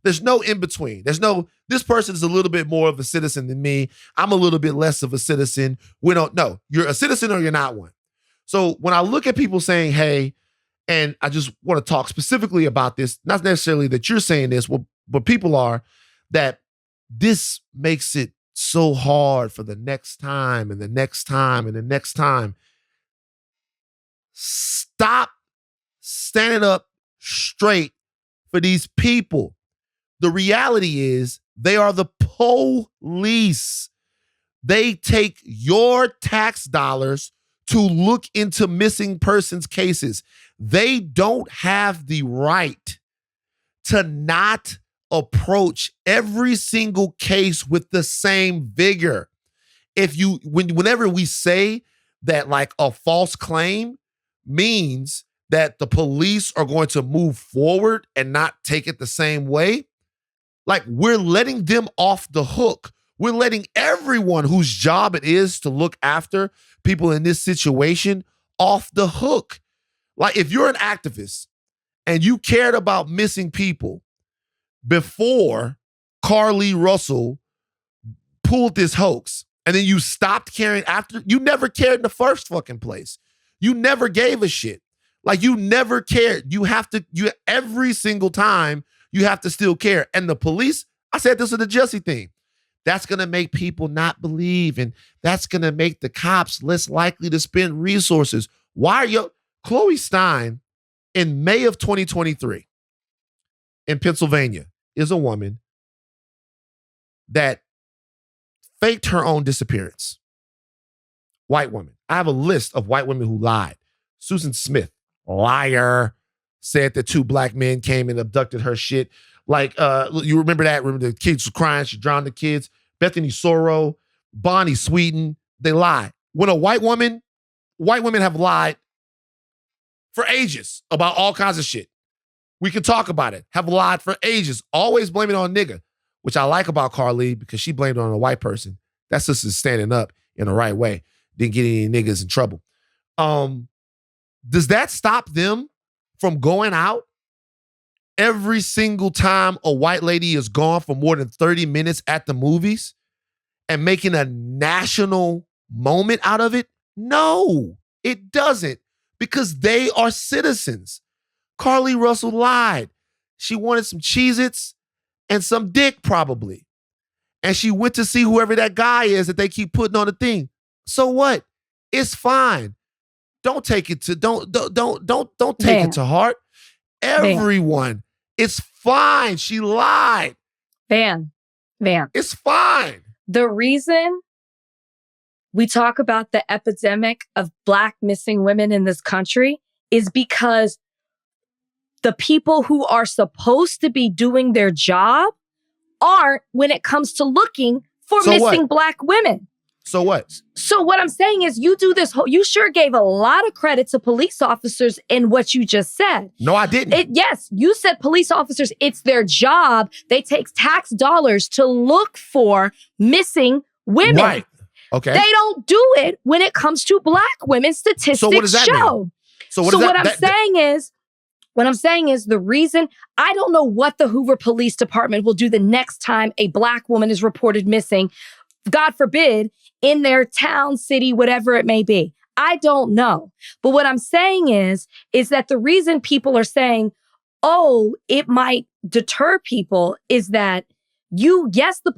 There's no in between. There's no, this person is a little bit more of a citizen than me. I'm a little bit less of a citizen. We don't know. You're a citizen or you're not one. So when I look at people saying, hey, and I just want to talk specifically about this, not necessarily that you're saying this, but people are, that this makes it so hard for the next time and the next time and the next time. Stop standing up straight for these people. The reality is they are the police. They take your tax dollars to look into missing persons cases. They don't have the right to not approach every single case with the same vigor. Whenever we say that like a false claim means that the police are going to move forward and not take it the same way, like we're letting them off the hook. We're letting everyone whose job it is to look after people in this situation off the hook. Like if you're an activist and you cared about missing people before Carlee Russell pulled this hoax, and then you stopped caring after, you never cared in the first fucking place. You never gave a shit. Like you never cared. Every single time you have to still care. And the police, I said this is the Jesse thing. That's going to make people not believe, and that's going to make the cops less likely to spend resources. Chloe Stein in May of 2023 in Pennsylvania is a woman that faked her own disappearance. White woman. I have a list of white women who lied. Susan Smith, liar, said that 2 black men came and abducted her shit. Like, you remember that? Remember the kids were crying, she drowned the kids. Bethany Sorrow, Bonnie Sweeten, they lie. When white women have lied for ages about all kinds of shit. We can talk about it. Have lied for ages. Always blame it on nigga, which I like about Carlee because she blamed it on a white person. That's just standing up in the right way. Didn't get any niggas in trouble. Does that stop them from going out every single time a white lady is gone for more than 30 minutes at the movies and making a national moment out of it? No, it doesn't, because they are citizens. Carlee Russell lied. She wanted some Cheez-Its and some dick probably. And she went to see whoever that guy is that they keep putting on the thing. So what? It's fine. Don't take it to take it to heart. Everyone, it's fine. She lied. Van. It's fine. The reason we talk about the epidemic of Black missing women in this country is because the people who are supposed to be doing their job aren't when it comes to looking for missing Black women. So what? So what I'm saying is you do this you sure gave a lot of credit to police officers in what you just said. No, I didn't. Yes, you said police officers, it's their job. They take tax dollars to look for missing women. Right. Okay. They don't do it when it comes to Black women. Statistics so what does that show. Mean? So what I'm saying is the reason, I don't know what the Hoover Police Department will do the next time a Black woman is reported missing, God forbid, in their town, city, whatever it may be. I don't know. But what I'm saying is that the reason people are saying, oh, it might deter people is that there's the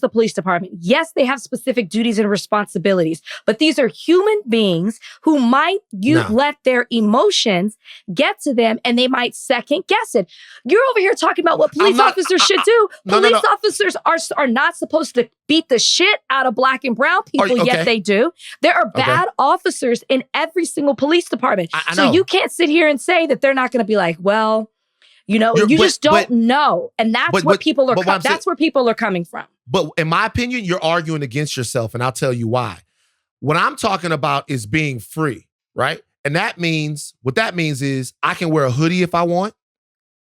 police department. Yes, they have specific duties and responsibilities, but these are human beings who might let their emotions get to them and they might second guess it. You're over here talking about what police officers should do. Police officers are not supposed to beat the shit out of Black and brown people, yet they do. There are bad officers in every single police department. So you can't sit here and say that they're not going to be like, well, you just don't know. And that's where people are coming from. But in my opinion, you're arguing against yourself, and I'll tell you why. What I'm talking about is being free, right? And what that means is I can wear a hoodie if I want,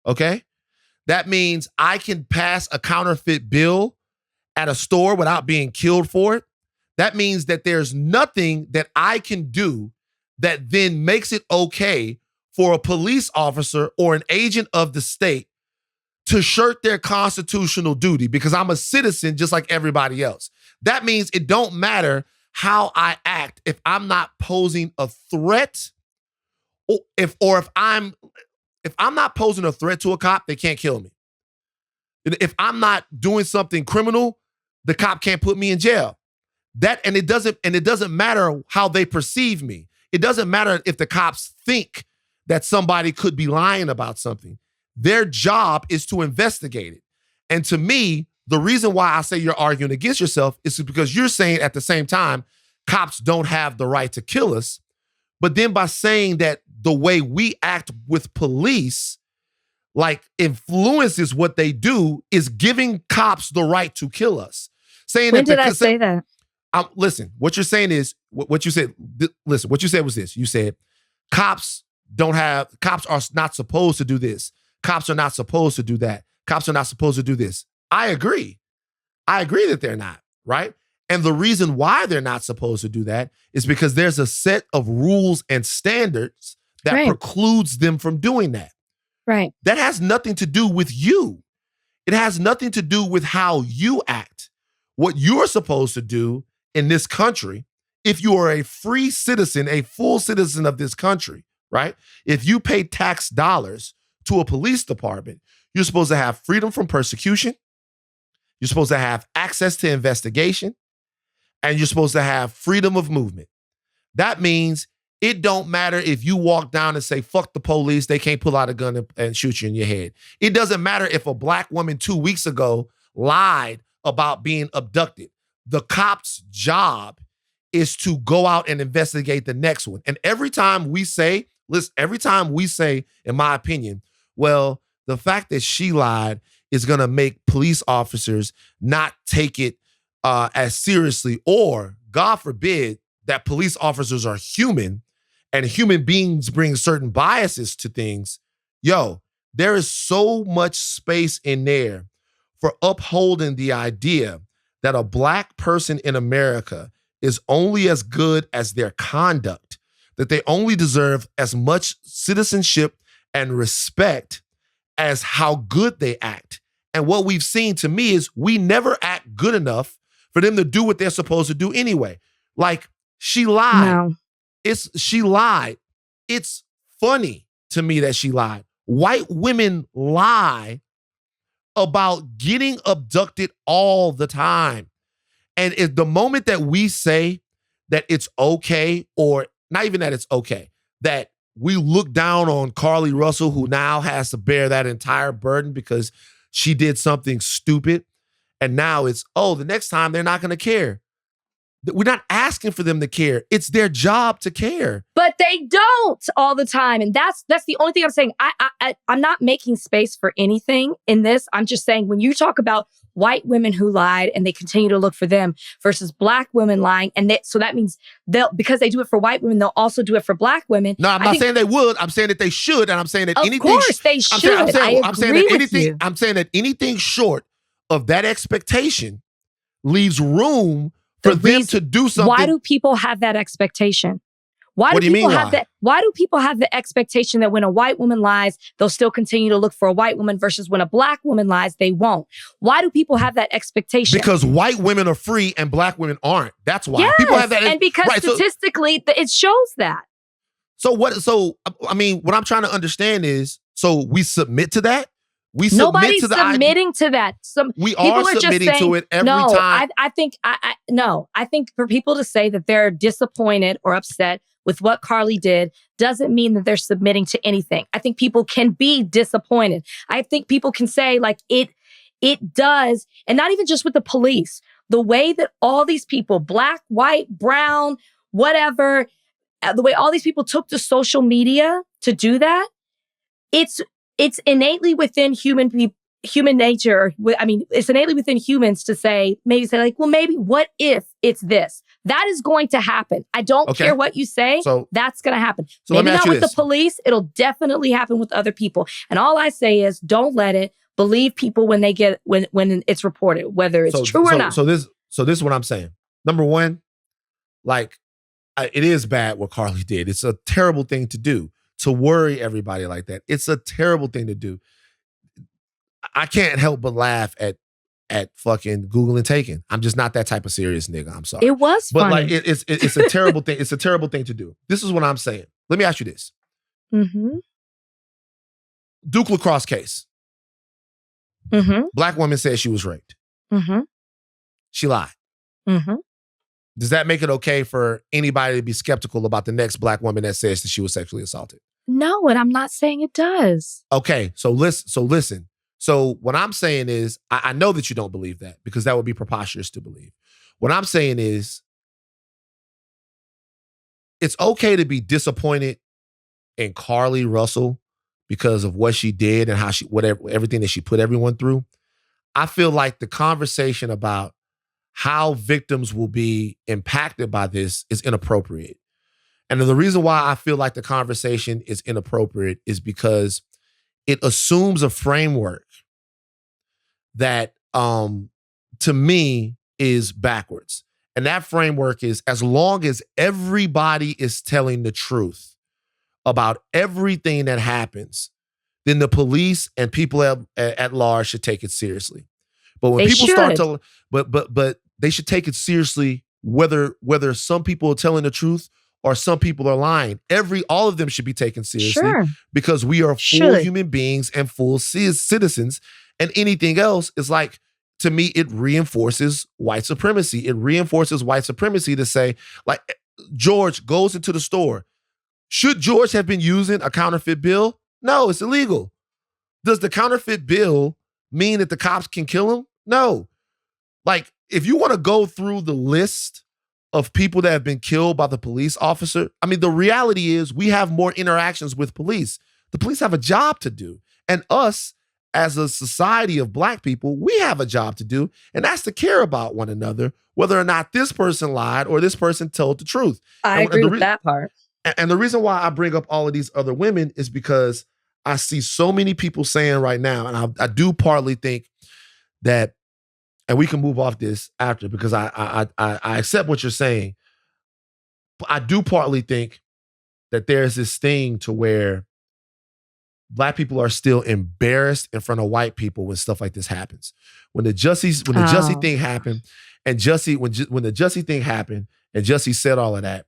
okay? That means I can pass a counterfeit bill at a store without being killed for it. That means that there's nothing that I can do that then makes it okay for a police officer or an agent of the state to shirk their constitutional duty because I'm a citizen just like everybody else. That means it don't matter how I act if I'm not posing a threat, or if I'm not posing a threat to a cop, they can't kill me. If I'm not doing something criminal, the cop can't put me in jail. It doesn't matter how they perceive me. It doesn't matter if the cops think that somebody could be lying about something. Their job is to investigate it. And to me, the reason why I say you're arguing against yourself is because you're saying at the same time, cops don't have the right to kill us. But then by saying that the way we act with police, like influences what they do, is giving cops the right to kill us. Saying when did I say that? Listen, what you're saying is, what you said, listen, what you said was this. You said, cops are not supposed to do this. Cops are not supposed to do that. Cops are not supposed to do this. I agree. I agree that they're not, right? And the reason why they're not supposed to do that is because there's a set of rules and standards that precludes them from doing that. Right. That has nothing to do with you. It has nothing to do with how you act. What you're supposed to do in this country, if you are a free citizen, a full citizen of this country, right? If you pay tax dollars to a police department, you're supposed to have freedom from persecution. You're supposed to have access to investigation. And you're supposed to have freedom of movement. That means it don't matter if you walk down and say, fuck the police, they can't pull out a gun and shoot you in your head. It doesn't matter if a black woman 2 weeks ago lied about being abducted. The cop's job is to go out and investigate the next one. And every time we say, in my opinion, well, the fact that she lied is going to make police officers not take it as seriously, or God forbid that police officers are human and human beings bring certain biases to things. Yo, there is so much space in there for upholding the idea that a black person in America is only as good as their conduct, that they only deserve as much citizenship and respect as how good they act. And what we've seen, to me, is we never act good enough for them to do what they're supposed to do anyway. Like, she lied. No. She lied. It's funny to me that she lied. White women lie about getting abducted all the time. And if the moment that we say that it's okay, or not even that it's okay, that we look down on Carlee Russell, who now has to bear that entire burden because she did something stupid, and now it's, the next time they're not going to care. We're not asking for them to care. It's their job to care. But they don't all the time. And that's the only thing I'm saying. I'm not making space for anything in this. I'm just saying, when you talk about white women who lied and they continue to look for them versus black women lying, so that means because they do it for white women, they'll also do it for black women. No, I'm not saying they would. I'm saying that they should. And I'm saying that anything. Of course they should. I'm saying that anything short of that expectation leaves room for them to do something. Why do people have that expectation? What do you mean? Why do people have the expectation that when a white woman lies, they'll still continue to look for a white woman, versus when a black woman lies, they won't? Why do people have that expectation? Because white women are free and black women aren't. That's why. Yes, people have that. And because statistically, it shows that. So what I'm trying to understand is, so we submit to that? Nobody's submitting to that. We are submitting to it every time. I think for people to say that they're disappointed or upset with what Carlee did doesn't mean that they're submitting to anything. I think people can be disappointed. I think people can say, like, it does, and not even just with the police. The way that all these people, black, white, brown, whatever, the way all these people took to social media to do that, it's innately within human nature. It's innately within humans to say like, well, maybe what if it's this? That is going to happen. I don't care what you say. So that's going to happen. So maybe not with the police. It'll definitely happen with other people. And all I say is, don't let it. Believe people when it's reported, whether it's true or not. So this is what I'm saying. Number one, it is bad what Carlee did. It's a terrible thing to do, to worry everybody like that. It's a terrible thing to do. I can't help but laugh at fucking Googling taken. I'm just not that type of serious nigga. I'm sorry. It was but funny. like it's a terrible thing. It's a terrible thing to do. This is what I'm saying. Let me ask you this. Mm-hmm. Duke lacrosse case. Mm-hmm. Black woman said she was raped. Mm-hmm. She lied. Mm-hmm. Does that make it okay for anybody to be skeptical about the next black woman that says that she was sexually assaulted? No, and I'm not saying it does. Okay, so listen. So what I'm saying is, I know that you don't believe that because that would be preposterous to believe. What I'm saying is, it's okay to be disappointed in Carlee Russell because of what she did and how everything that she put everyone through. I feel like the conversation about how victims will be impacted by this is inappropriate. And the reason why I feel like the conversation is inappropriate is because it assumes a framework that, to me, is backwards. And that framework is, as long as everybody is telling the truth about everything that happens, then the police and people at large should take it seriously. But when people start to, but they should take it seriously whether some people are telling the truth or some people are lying. All of them should be taken seriously because we are full human beings and full citizens. And anything else is like, to me, it reinforces white supremacy. It reinforces white supremacy to say, like, George goes into the store. Should George have been using a counterfeit bill? No, it's illegal. Does the counterfeit bill mean that the cops can kill him? No. Like, if you want to go through the list of people that have been killed by the police officer, I mean, the reality is we have more interactions with police. The police have a job to do. And us, as a society of black people, we have a job to do, and that's to care about one another, whether or not this person lied or this person told the truth. I agree with that part. And the reason why I bring up all of these other women is because I see so many people saying right now, and I do partly think that, and we can move off this after because I accept what you're saying, but I do partly think that there's this thing to where black people are still embarrassed in front of white people when stuff like this happens. When the Jussie thing happened, and when the Jussie thing happened, and Jussie said all of that,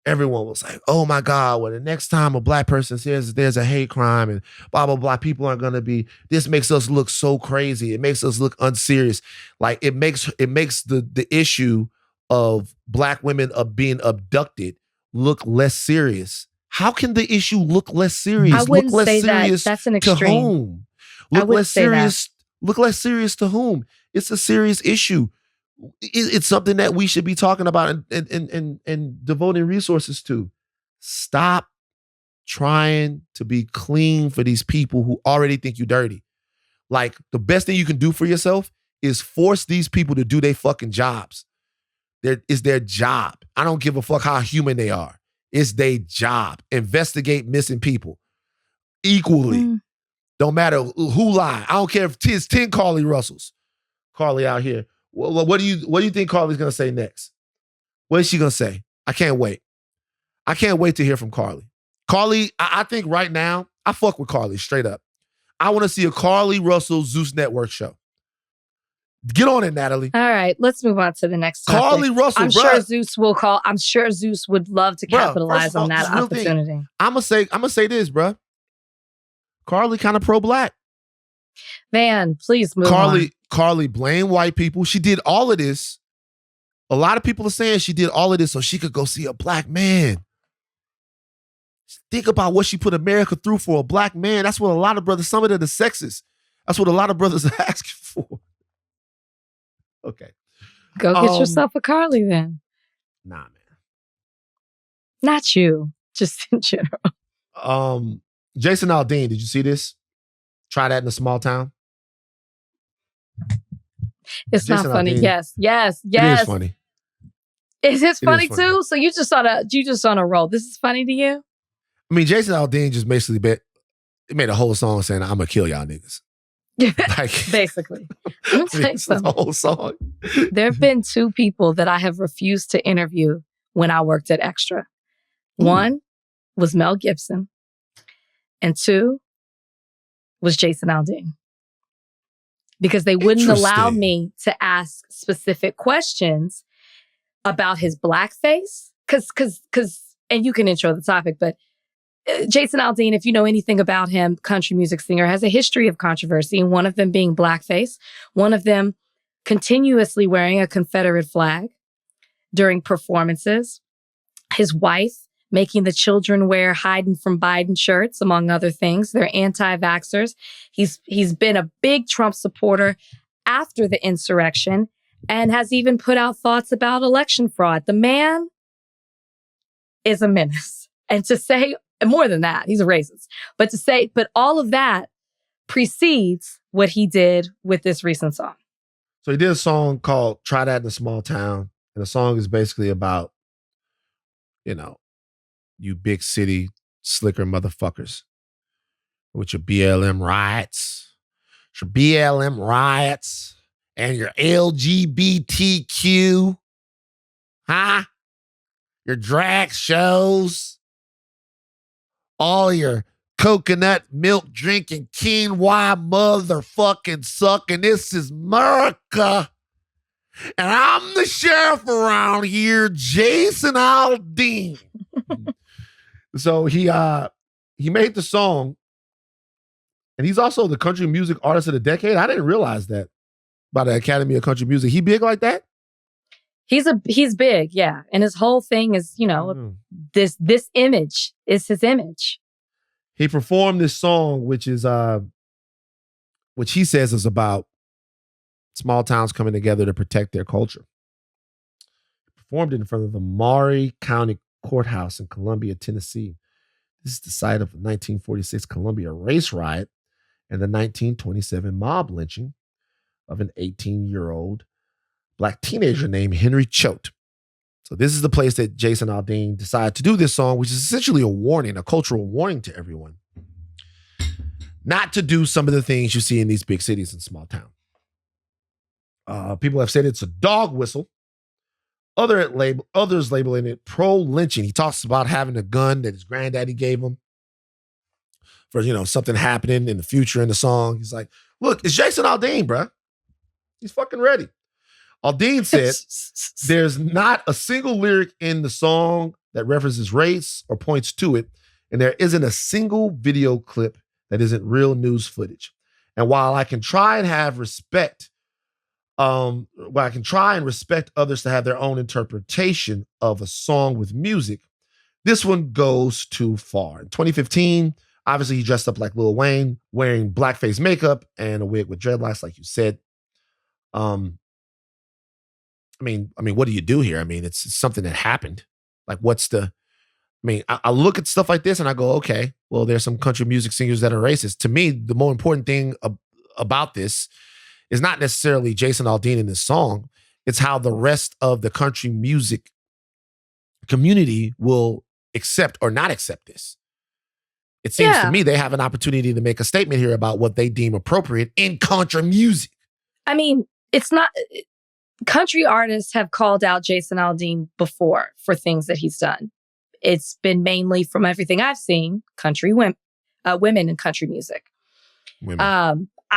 everyone was like, "Oh my God! Well, the next time a black person says there's a hate crime and blah blah blah, people aren't gonna be. This makes us look so crazy. It makes us look unserious. Like it makes the issue of black women being abducted look less serious." How can the issue look less serious? I wouldn't say that. That's an extreme. To whom? Look less serious. Look less serious to whom? It's a serious issue. It's something that we should be talking about and devoting resources to. Stop trying to be clean for these people who already think you dirty. Like, the best thing you can do for yourself is force these people to do their fucking jobs. It's their job. I don't give a fuck how human they are. It's their job. Investigate missing people equally. Don't matter who lied. I don't care if it's 10 Carlee Russells. Carlee out here. What do you think Carlee's gonna say next? What is she gonna say? I can't wait. I can't wait to hear from Carlee. Carlee, I think right now, I fuck with Carlee straight up. I want to see a Carlee Russell Zeus Network show. Get on it, Natalie. All right, let's move on to the next topic. Carlee Russell, I'm sure Zeus will call. I'm sure Zeus would love to capitalize on that opportunity. I'm gonna say this, bruh. Carlee kind of pro-black. Van, please move on. Carlee blamed white people. She did all of this. A lot of people are saying she did all of this so she could go see a black man. Think about what she put America through for a black man. That's what a lot of brothers, some of them are sexist. That's what a lot of brothers are asking for. Okay. Go get yourself a Carlee then. Nah, man. Not you, just in general. Jason Aldean, did you see this? Try that in a small town. It's Jason not funny. Aldean, yes. It is funny. Is it funny too? So you just on a roll. This is funny to you? I mean, Jason Aldean just basically made a whole song saying, "I'm gonna kill y'all niggas." Like, basically. Let me tell you something. The whole song. There have been two people that I have refused to interview when I worked at Extra. One was Mel Gibson, and two was Jason Aldean. because they wouldn't allow me to ask specific questions about his blackface. And you can intro the topic, but Jason Aldean, if you know anything about him, country music singer, has a history of controversy, and one of them being blackface, one of them continuously wearing a Confederate flag during performances, his wife making the children wear hiding from Biden shirts, among other things. They're anti-vaxxers. He's been a big Trump supporter after the insurrection and has even put out thoughts about election fraud. The man is a menace. And to say more than that, he's a racist. But all of that precedes what he did with this recent song. So he did a song called Try That in a Small Town. And the song is basically about, you big city slicker motherfuckers with your BLM riots, and your LGBTQ, your drag shows, all your coconut milk drinking, quinoa motherfucking sucking. This is America. And I'm the sheriff around here, Jason Aldean. So he made the song, and he's also the country music artist of the decade. I didn't realize that by the Academy of Country Music. He big like that? He's big, yeah. And his whole thing is, this image is his image. He performed this song, which he says is about small towns coming together to protect their culture. He performed it in front of the Maury County Courthouse in Columbia, Tennessee. This is the site of the 1946 Columbia race riot and the 1927 mob lynching of an 18-year-old Black teenager named Henry Choate. So this is the place that Jason Aldean decided to do this song, which is essentially a warning, a cultural warning to everyone, not to do some of the things you see in these big cities and small towns. People have said it's a dog whistle. Others labeling it pro-lynching. He talks about having a gun that his granddaddy gave him for, something happening in the future in the song. He's like, look, it's Jason Aldean, bruh. He's fucking ready. Aldean said there's not a single lyric in the song that references race or points to it, and there isn't a single video clip that isn't real news footage. And while I can try and respect others to have their own interpretation of a song with music, this one goes too far. In 2015, obviously he dressed up like Lil Wayne, wearing blackface makeup and a wig with dreadlocks, like you said. What do you do here? It's something that happened. Like, I look at stuff like this and I go, okay, well, there's some country music singers that are racist. To me, the more important thing about this is not necessarily Jason Aldean in this song. It's how the rest of the country music community will accept or not accept this. It seems to me they have an opportunity to make a statement here about what they deem appropriate in country music. It's not... Country artists have called out Jason Aldean before for things that he's done. It's been mainly, from everything I've seen, country women in country music. I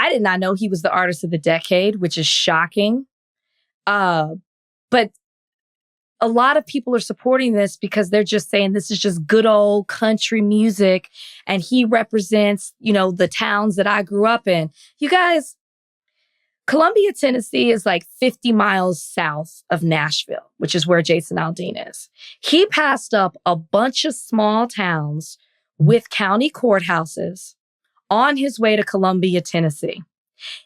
did not know he was the artist of the decade, which is shocking. But a lot of people are supporting this because they're just saying this is just good old country music, and he represents, the towns that I grew up in. You guys, Columbia, Tennessee is like 50 miles south of Nashville, which is where Jason Aldean is. He passed up a bunch of small towns with county courthouses on his way to Columbia, Tennessee.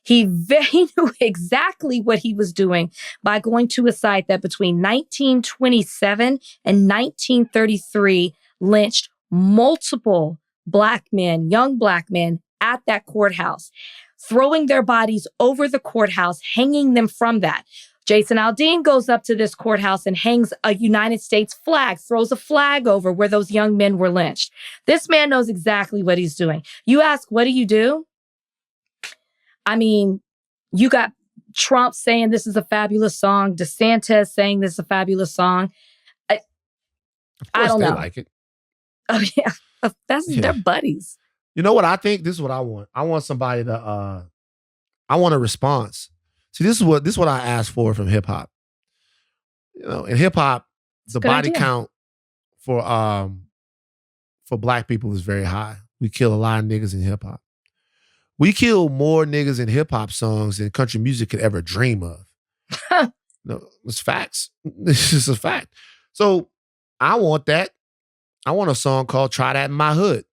He knew exactly what he was doing by going to a site that between 1927 and 1933 lynched multiple young Black men at that courthouse, throwing their bodies over the courthouse, hanging them from that. Jason Aldean goes up to this courthouse and hangs a United States flag, throws a flag over where those young men were lynched. This man knows exactly what he's doing. You ask, what do you do? You got Trump saying this is a fabulous song, DeSantis saying this is a fabulous song. I don't know. They like it. Oh, yeah. They're buddies. You know what I think? This is what I want. I want somebody to I want a response. See, this is what I asked for from hip hop. In hip hop, the body count for black people is very high. We kill a lot of niggas in hip hop. We kill more niggas in hip hop songs than country music could ever dream of. No, it's facts. It's just a fact. So I want that. I want a song called Try That in My Hood.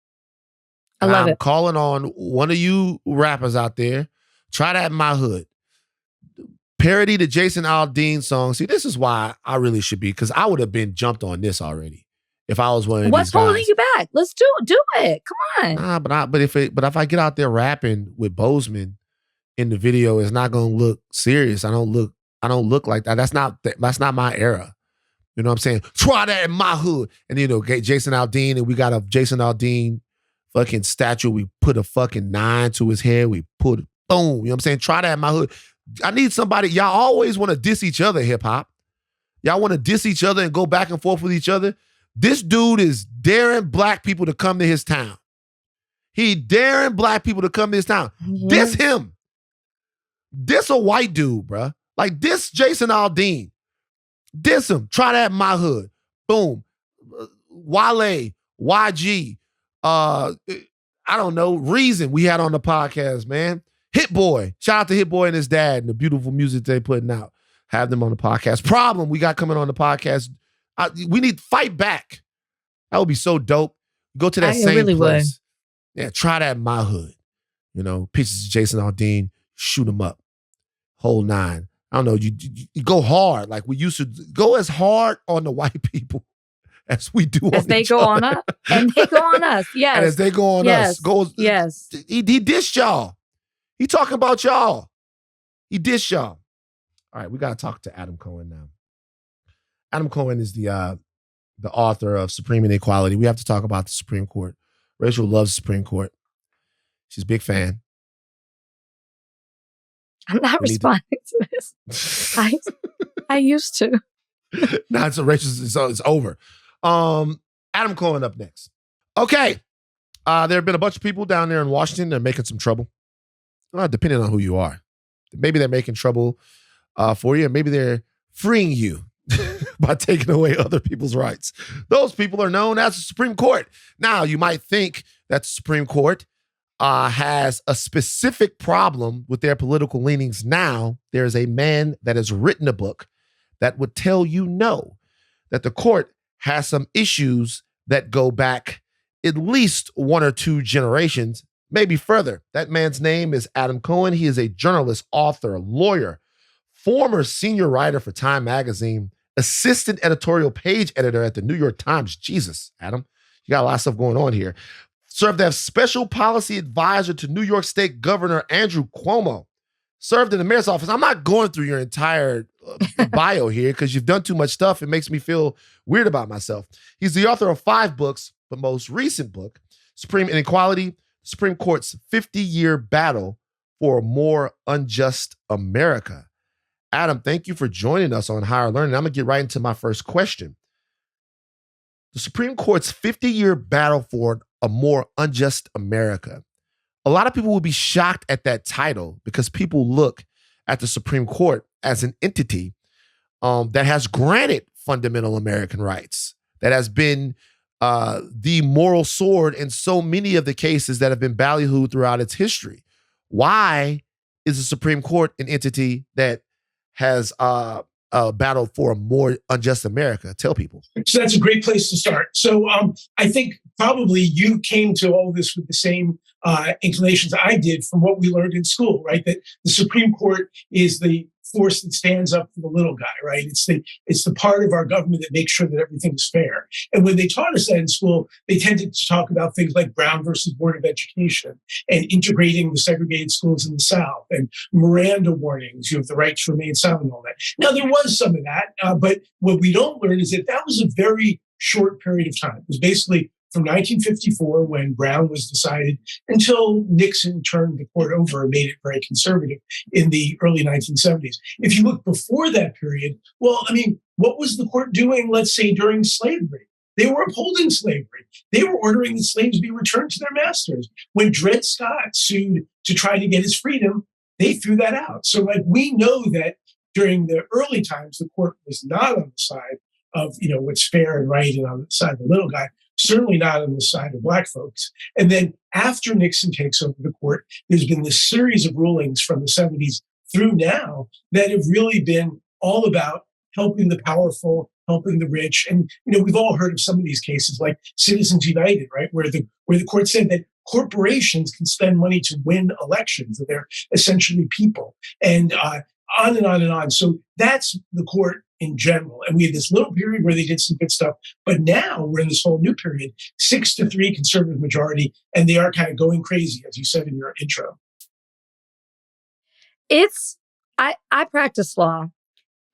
I love it. I'm calling on one of you rappers out there. Try That in My Hood. Parody the Jason Aldean song. See, this is why I really should be, because I would have been jumped on this already if I was one of these guys. What's holding you back? Let's do it. Come on. But if I get out there rapping with Bozeman in the video, it's not gonna look serious. I don't look like that. That's not my era. You know what I'm saying? Try that in my hood. And Jason Aldean, and we got a Jason Aldean fucking statue. We put a fucking 9 to his head. We put boom. You know what I'm saying? Try that in my hood. I need somebody. Y'all always want to diss each other, hip hop. Y'all want to diss each other and go back and forth with each other. This dude is daring black people to come to his town. He daring black people to come to his town. Mm-hmm. Diss him. Diss a white dude, bruh. Like diss Jason Aldean. Diss him. Try that in my hood. Boom. Wale, YG, I don't know, Reason we had on the podcast, man. Hit Boy. Shout out to Hit Boy and his dad and the beautiful music they putting out. Have them on the podcast. Problem we got coming on the podcast. We need Fight Back. That would be so dope. Go to that same really place. Would. Yeah, try that in my hood. Pictures of Jason Aldean, shoot him up. Whole 9. I don't know. You go hard. Like we used to go as hard on the white people as we do as on they each go other. on us. And they go on us. Yes. And as they go on us. Yes. He dissed y'all. He talking about y'all. He dissed y'all. All right, we got to talk to Adam Cohen now. Adam Cohen is the author of Supreme Inequality. We have to talk about the Supreme Court. Rachel loves the Supreme Court. She's a big fan. I'm not responding to this. I used to. No, it's over. Adam Cohen up next. Okay. There have been a bunch of people down there in Washington that are making some trouble. Depending on who you are. Maybe they're making trouble for you, and maybe they're freeing you by taking away other people's rights. Those people are known as the Supreme Court. Now, you might think that the Supreme Court has a specific problem with their political leanings. Now, there is a man that has written a book that would tell you no, that the court has some issues that go back at least 1 or 2 generations, maybe further. That man's name is Adam Cohen. He is a journalist, author, lawyer, former senior writer for Time Magazine, assistant editorial page editor at the New York Times. Jesus, Adam, you got a lot of stuff going on here. Served as special policy advisor to New York State Governor Andrew Cuomo. Served in the mayor's office. I'm not going through your entire bio here because you've done too much stuff. It makes me feel weird about myself. He's the author of 5 books, the most recent book, Supreme Inequality, Supreme Court's 50-year battle for a more unjust America. Adam, thank you for joining us on Higher Learning. I'm going to get right into my first question. The Supreme Court's 50-year battle for a more unjust America. A lot of people will be shocked at that title because people look at the Supreme Court as an entity that has granted fundamental American rights, that has been the moral sword in so many of the cases that have been ballyhooed throughout its history. Why is the Supreme Court an entity that has battled for a more unjust America? Tell people. So that's a great place to start. So I think probably you came to all this with the same inclinations I did from what we learned in school, right? That the Supreme Court is the force that stands up for the little guy, right? It's the part of our government that makes sure that everything is fair. And when they taught us that in school, they tended to talk about things like Brown versus Board of Education and integrating the segregated schools in the South and Miranda warnings, you have the right to remain silent and all that. Now, there was some of that, but what we don't learn is that that was a very short period of time. It was basically from 1954, when Brown was decided, until Nixon turned the court over and made it very conservative in the early 1970s. If you look before that period, well, I mean, what was the court doing, let's say, during slavery? They were upholding slavery. They were ordering that slaves be returned to their masters. When Dred Scott sued to try to get his freedom, they threw that out. So like we know that during the early times, the court was not on the side of, what's fair and right and on the side of the little guy, certainly not on the side of Black folks. And then after Nixon takes over the court, there's been this series of rulings from the 70s through now that have really been all about helping the powerful, helping the rich. And, we've all heard of some of these cases like Citizens United, right? Where the court said that corporations can spend money to win elections, that they're essentially people, and on and on and on. So that's the court in general. And we had this little period where they did some good stuff, but now we're in this whole new period, 6-3 conservative majority, and they are kind of going crazy, as you said in your intro. I practice law,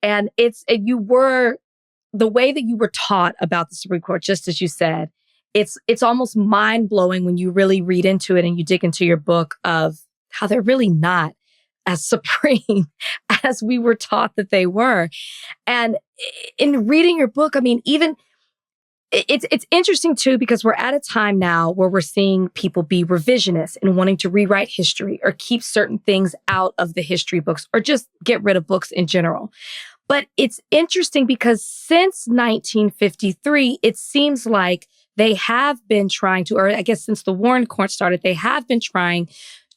and the way that you were taught about the Supreme Court, just as you said, it's almost mind blowing when you really read into it and you dig into your book of how they're really not as supreme as we were taught that they were. And in reading your book, I mean, even it's interesting too, because we're at a time now where we're seeing people be revisionist and wanting to rewrite history or keep certain things out of the history books or just get rid of books in general. But it's interesting because since 1953, it seems like they have been trying to, or I guess since the Warren Court started, they have been trying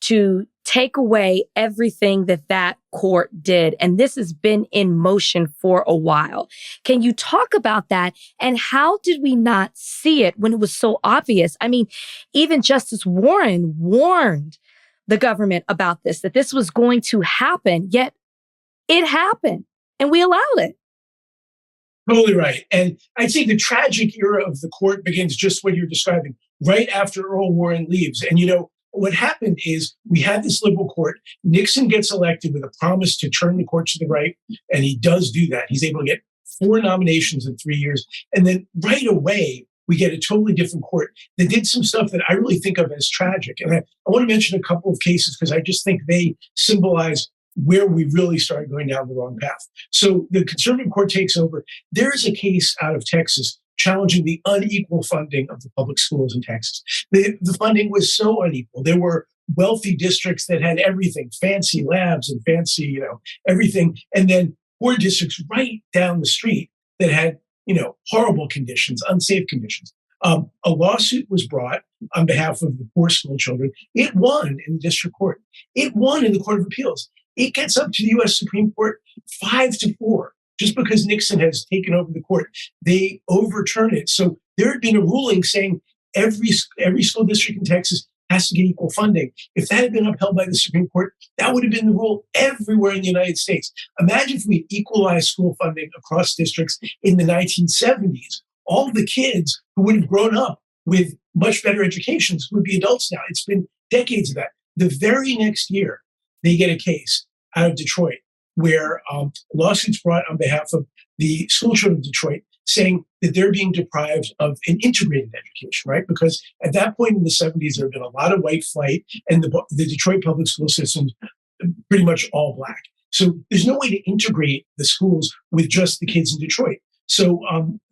to take away everything that court did. And this has been in motion for a while. Can you talk about that? And how did we not see it when it was so obvious? I mean, even Justice Warren warned the government about this, that this was going to happen, yet it happened and we allowed it. Totally right. And I'd say the tragic era of the court begins just what you're describing, right after Earl Warren leaves. And, what happened is we had this liberal court. Nixon gets elected with a promise to turn the court to the right, and he does do that. He's able to get 4 nominations in 3 years. And then right away, we get a totally different court that did some stuff that I really think of as tragic. And I want to mention a couple of cases because I just think they symbolize where we really started going down the wrong path. So the conservative court takes over. There is a case out of Texas challenging the unequal funding of the public schools in Texas. The funding was so unequal. There were wealthy districts that had everything, fancy labs and fancy, everything. And then poor districts right down the street that had, horrible conditions, unsafe conditions. A lawsuit was brought on behalf of the poor school children. It won in the district court. It won in the Court of Appeals. It gets up to the U.S. Supreme Court 5-4. Just because Nixon has taken over the court, they overturn it. So there had been a ruling saying every school district in Texas has to get equal funding. If that had been upheld by the Supreme Court, that would have been the rule everywhere in the United States. Imagine if we equalized school funding across districts in the 1970s. All the kids who would have grown up with much better educations would be adults now. It's been decades of that. The very next year, they get a case out of Detroit where lawsuits brought on behalf of the school children of Detroit saying that they're being deprived of an integrated education, right? Because at that point in the 70s, there had been a lot of white flight and the Detroit public school system pretty much all Black. So there's no way to integrate the schools with just the kids in Detroit. So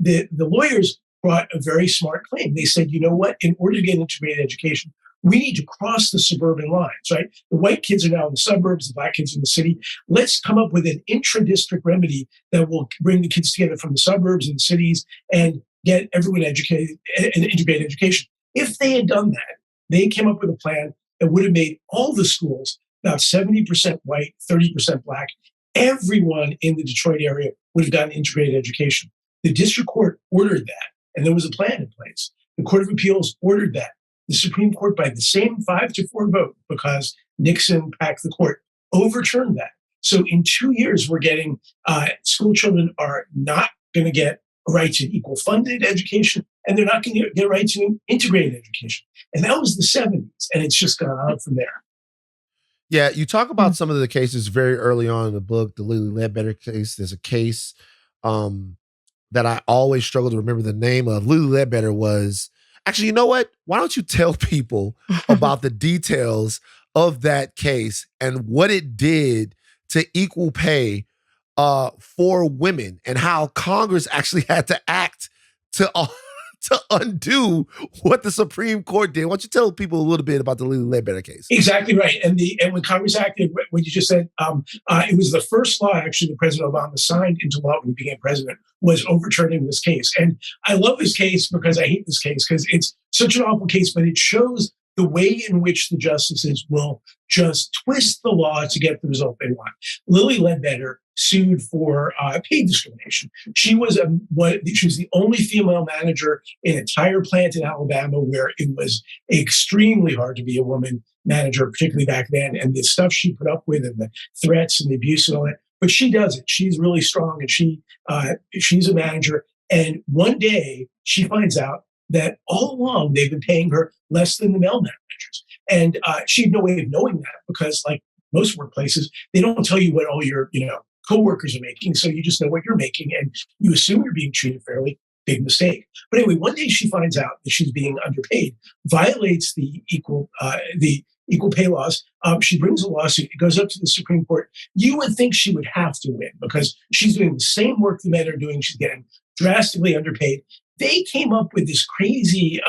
the lawyers brought a very smart claim. They said, you know what? In order to get an integrated education, we need to cross the suburban lines, right? The white kids are now in the suburbs, the Black kids in the city. Let's come up with an intra-district remedy that will bring the kids together from the suburbs and the cities and get everyone educated, an integrated education. If they had done that, they came up with a plan that would have made all the schools about 70% white, 30% Black. Everyone in the Detroit area would have gotten integrated education. The district court ordered that, and there was a plan in place. The Court of Appeals ordered that. The Supreme Court, by the same 5-4 vote, because Nixon packed the court, overturned that. So in 2 years, we're getting school children are not going to get a right to equal funded education, and they're not going to get a right to integrated education. And that was the 70s, and it's just gone on from there. Yeah, you talk about some of the cases very early on in the book, the Lilly Ledbetter case. There's a case that I always struggle to remember the name of. Lilly Ledbetter was... Actually, you know what? Why don't you tell people about the details of that case and what it did to equal pay for women and how Congress actually had to act to to undo what the Supreme Court did. Why don't you tell people a little bit about the Lilly Ledbetter case? Exactly right. And when Congress acted, what you just said, it was the first law actually that President Obama signed into law when he became president, was overturning this case. And I love this case because I hate this case because it's such an awful case, but it shows the way in which the justices will just twist the law to get the result they want. Lilly Ledbetter sued for pay discrimination. She was the only female manager in a tire plant in Alabama where it was extremely hard to be a woman manager, particularly back then. And the stuff she put up with and the threats and the abuse and all that. But she does it. She's really strong and she's a manager. And one day she finds out that all along they've been paying her less than the male managers. And she had no way of knowing that because like most workplaces, they don't tell you what all your, coworkers are making. So you just know what you're making and you assume you're being treated fairly. Big mistake. But anyway, one day she finds out that she's being underpaid, violates the equal pay laws. She brings a lawsuit. It goes up to the Supreme Court. You would think she would have to win because she's doing the same work the men are doing. She's getting drastically underpaid. They came up with this crazy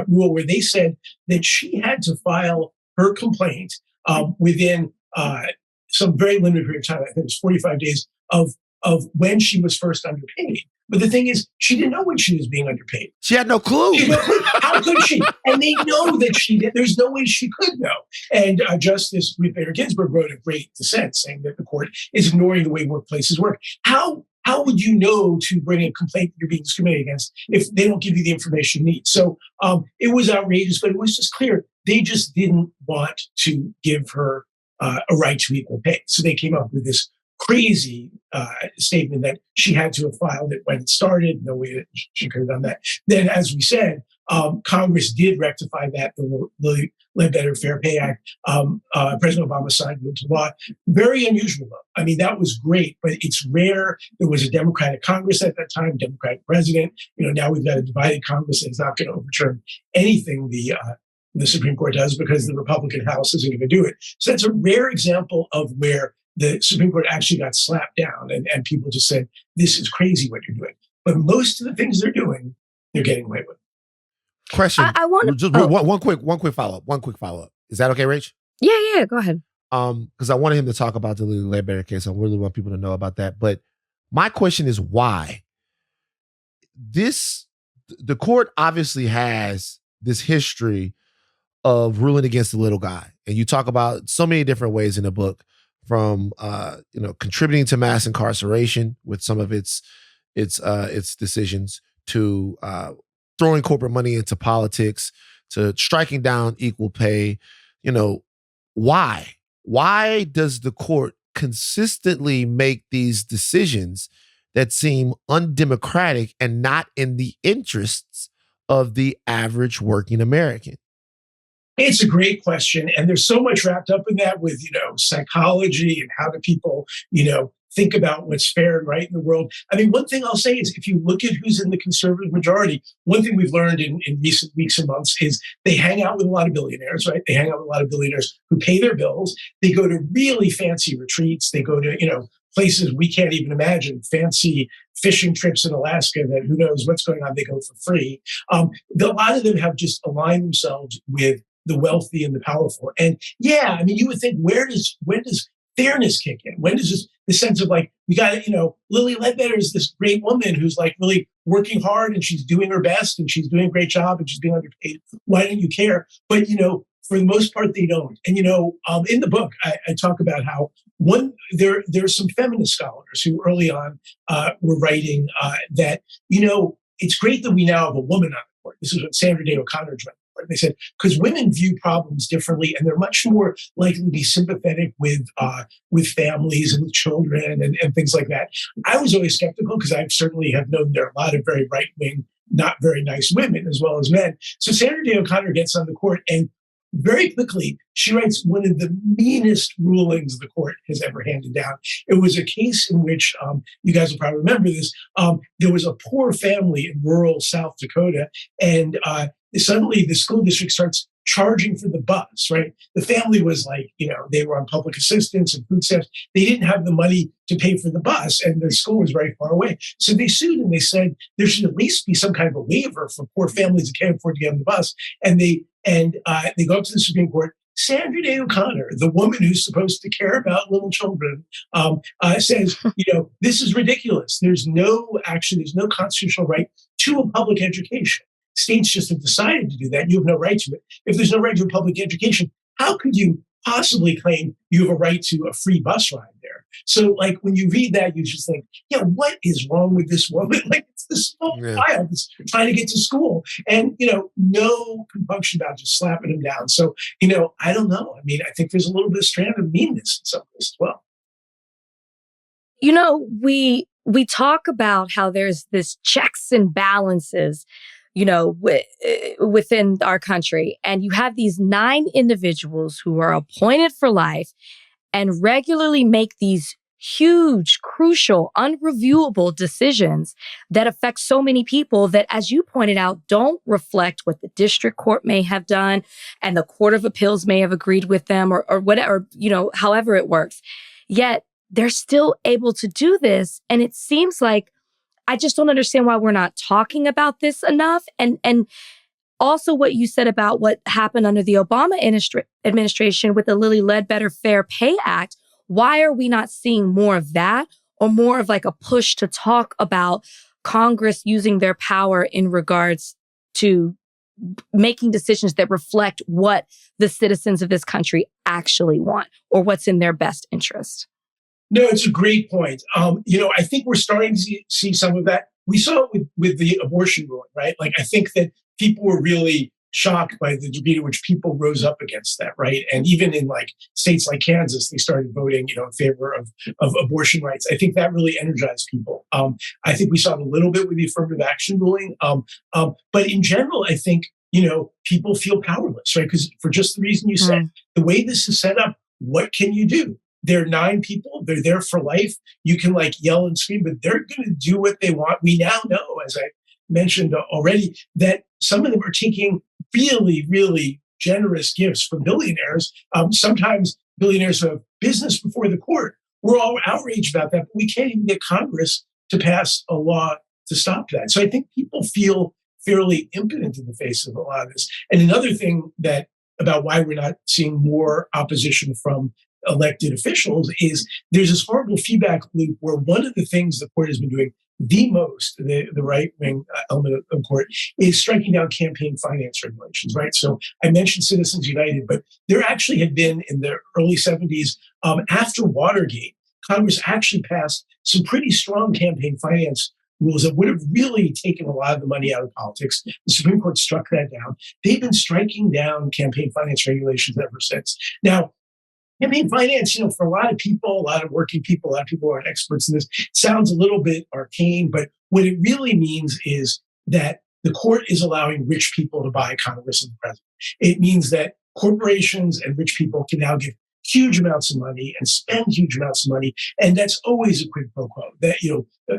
rule where they said that she had to file her complaint within some very limited period of time. I think it was 45 days of when she was first underpaid. But the thing is, she didn't know when she was being underpaid. She had no clue. How could she? And they know that she did. There's no way she could know. And Justice Ruth Bader Ginsburg wrote a great dissent saying that the court is ignoring the way workplaces work. How would you know to bring a complaint that you're being discriminated against if they don't give you the information you need? So it was outrageous, but it was just clear they just didn't want to give her a right to equal pay. So they came up with this crazy statement that she had to have filed it when it started. No way that she could have done that. Then, as we said, Congress did rectify that. The Lilly Ledbetter Fair Pay Act, President Obama signed it into law. Very unusual, though. I mean, that was great, but it's rare. There was a Democratic Congress at that time, Democratic president. Now we've got a divided Congress and it's not going to overturn anything the Supreme Court does because the Republican House isn't going to do it. So that's a rare example of where the Supreme Court actually got slapped down and people just said, this is crazy what you're doing. But most of the things they're doing, they're getting away with. Question. I want to just one quick follow-up. Is that okay, Rach? Yeah, go ahead. Because I wanted him to talk about the Lilly Ledbetter case. I really want people to know about that. But my question is why? The court obviously has this history of ruling against the little guy. And you talk about so many different ways in the book, from contributing to mass incarceration with some of its decisions, to throwing corporate money into politics, to striking down equal pay. Why? Why does the court consistently make these decisions that seem undemocratic and not in the interests of the average working American? It's a great question. And there's so much wrapped up in that with, psychology and how do people, think about what's fair and right in the world. I mean, one thing I'll say is if you look at who's in the conservative majority, one thing we've learned in recent weeks and months is they hang out with a lot of billionaires, right? They hang out with a lot of billionaires who pay their bills. They go to really fancy retreats. They go to, places we can't even imagine, fancy fishing trips in Alaska that who knows what's going on. They go for free. A lot of them have just aligned themselves with the wealthy and the powerful. And yeah, I mean, you would think, when does fairness kick in? When does the sense of like, we got Lilly Ledbetter is this great woman who's like really working hard and she's doing her best and she's doing a great job and she's being underpaid. Why don't you care? But, for the most part, they don't. And, in the book, I talk about how there's some feminist scholars who early on were writing that, it's great that we now have a woman on the court. This is what Sandra Day O'Connor joined. They said, because women view problems differently and they're much more likely to be sympathetic with families and with children and things like that. I was always skeptical because I certainly have known there are a lot of very right-wing, not very nice women as well as men. So Sandra Day O'Connor gets on the court and very quickly, she writes one of the meanest rulings the court has ever handed down. It was a case in which, you guys will probably remember this, there was a poor family in rural South Dakota and suddenly the school district starts charging for the bus, right? The family was like, they were on public assistance and food stamps. They didn't have the money to pay for the bus, and the school was very far away. So they sued and they said there should at least be some kind of a waiver for poor families that can't afford to get on the bus. And they go up to the Supreme Court. Sandra Day O'Connor, the woman who's supposed to care about little children, says, this is ridiculous. There's no constitutional right to a public education. States just have decided to do that. You have no right to it. If there's no right to a public education, how could you possibly claim you have a right to a free bus ride there? So, like, when you read that, you just think, what is wrong with this woman? Like, it's this small child that's trying to get to school, and no compunction about just slapping him down. So, I don't know. I mean, I think there's a little bit of strand of meanness in some place as well. We talk about how there's this checks and balances, within our country. And you have these 9 individuals who are appointed for life and regularly make these huge, crucial, unreviewable decisions that affect so many people that, as you pointed out, don't reflect what the district court may have done and the Court of Appeals may have agreed with them or whatever, however it works. Yet they're still able to do this. And it seems like I just don't understand why we're not talking about this enough. And also what you said about what happened under the Obama administration with the Lilly Ledbetter Fair Pay Act. Why are we not seeing more of that, or more of like a push to talk about Congress using their power in regards to making decisions that reflect what the citizens of this country actually want or what's in their best interest? No, it's a great point. I think we're starting to see some of that. We saw it with the abortion ruling, right? Like, I think that people were really shocked by the degree to which people rose up against that, right? And even in like states like Kansas, they started voting, in favor of abortion rights. I think that really energized people. I think we saw it a little bit with the affirmative action ruling. But in general, I think, people feel powerless, right? Because for just the reason you said, the way this is set up, what can you do? They're 9 people. They're there for life. You can like yell and scream, but they're going to do what they want. We now know, as I mentioned already, that some of them are taking really, really generous gifts from billionaires. Sometimes billionaires who have business before the court. We're all outraged about that, but we can't even get Congress to pass a law to stop that. So I think people feel fairly impotent in the face of a lot of this. And another thing about why we're not seeing more opposition from elected officials is there's this horrible feedback loop where one of the things the court has been doing the most, the right-wing element of the court, is striking down campaign finance regulations, right? So I mentioned Citizens United, but there actually had been in the early 70s, after Watergate, Congress actually passed some pretty strong campaign finance rules that would have really taken a lot of the money out of politics. The Supreme Court struck that down. They've been striking down campaign finance regulations ever since. Now, campaign finance, for a lot of people, a lot of working people, a lot of people who aren't experts in this, sounds a little bit arcane, but what it really means is that the court is allowing rich people to buy Congress and the president. It means that corporations and rich people can now give huge amounts of money and spend huge amounts of money. And that's always a quid pro quo, that,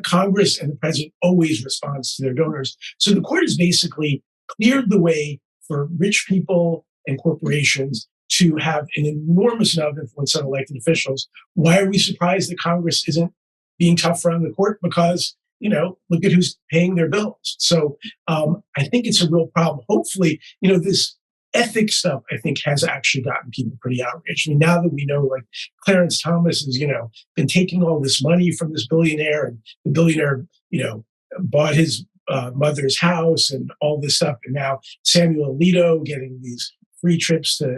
Congress and the president always responds to their donors. So the court has basically cleared the way for rich people and corporations to have an enormous amount of influence on elected officials. Why are we surprised that Congress isn't being tougher on the court? Because, look at who's paying their bills. So I think it's a real problem. Hopefully, this ethics stuff, I think, has actually gotten people pretty outraged. I mean, now that we know, like, Clarence Thomas has, been taking all this money from this billionaire, and the billionaire, bought his mother's house and all this stuff. And now Samuel Alito getting these free trips to,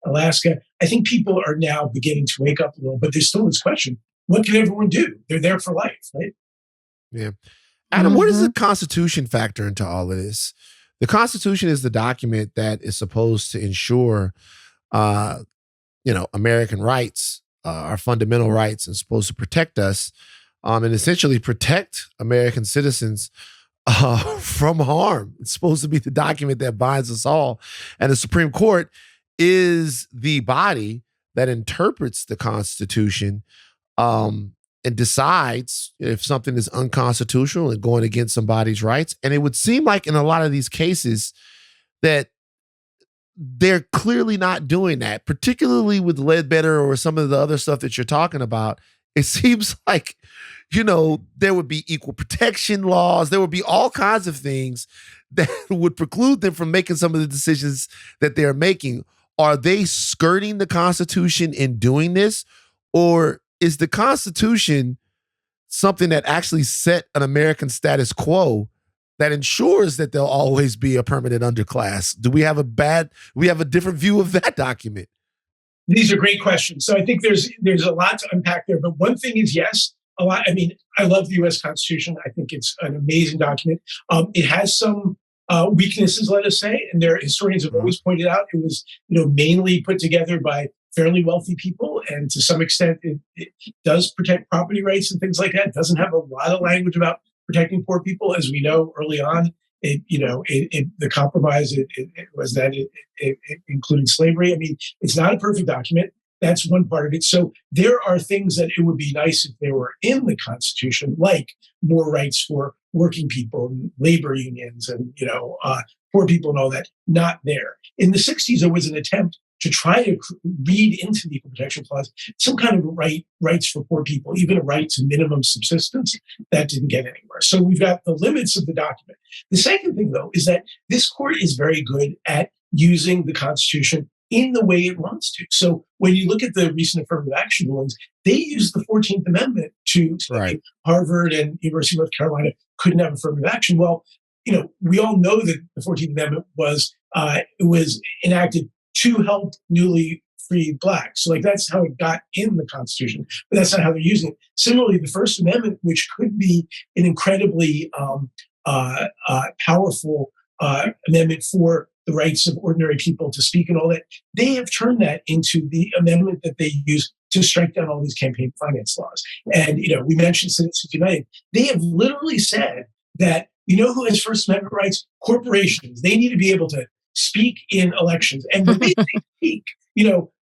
Alaska. I think people are now beginning to wake up a little, but there's still this question: what can everyone do? They're there for life, right? Yeah. Adam, where does the Constitution factor into all of this? The Constitution is the document that is supposed to ensure, American rights, our fundamental rights, and supposed to protect us, and essentially protect American citizens from harm. It's supposed to be the document that binds us all. And the Supreme Court is the body that interprets the Constitution and decides if something is unconstitutional and going against somebody's rights. And it would seem like in a lot of these cases that they're clearly not doing that, particularly with Ledbetter or some of the other stuff that you're talking about. It seems like, there would be equal protection laws. There would be all kinds of things that would preclude them from making some of the decisions that they're making. Are they skirting the Constitution in doing this? Or is the Constitution something that actually set an American status quo that ensures that there'll always be a permanent underclass? Do we have a different view of that document? These are great questions. So I think there's a lot to unpack there. But one thing is, yes, a lot. I mean, I love the U.S. Constitution. I think it's an amazing document. It has some weaknesses, let us say, and their historians have always pointed out it was, mainly put together by fairly wealthy people, and to some extent, it does protect property rights and things like that. It doesn't have a lot of language about protecting poor people, as we know early on. The compromise it was that it included slavery. I mean, it's not a perfect document. That's one part of it. So there are things that it would be nice if they were in the Constitution, like more rights for working people and labor unions and, poor people and all that, not there. In the 60s, there was an attempt to try to read into the Equal Protection Clause some kind of rights for poor people, even a right to minimum subsistence. That didn't get anywhere. So we've got the limits of the document. The second thing, though, is that this court is very good at using the Constitution in the way it wants to. So when you look at the recent affirmative action rulings, they use the 14th Amendment to say Harvard and University of North Carolina couldn't have affirmative action. Well, we all know that the 14th Amendment was enacted to help newly freed Blacks. So that's how it got in the Constitution, but that's not how they're using it. Similarly, the First Amendment, which could be an incredibly powerful amendment for the rights of ordinary people to speak and all that, they have turned that into the amendment that they use to strike down all these campaign finance laws. And, we mentioned Citizens United. They have literally said that, who has First Amendment rights? Corporations. They need to be able to speak in elections. And when they speak,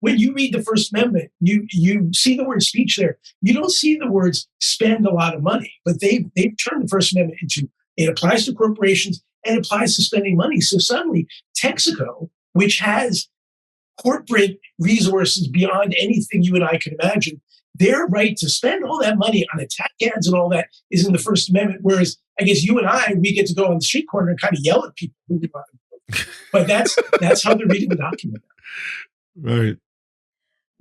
when you read the First Amendment, you see the word speech there. You don't see the words spend a lot of money, but they've turned the First Amendment into, it applies to corporations and applies to spending money. So suddenly Texaco, which has corporate resources beyond anything you and I could imagine, their right to spend all that money on attack ads and all that is in the First Amendment. Whereas I guess you and I, we get to go on the street corner and kind of yell at people. But that's how they're reading the document. Right.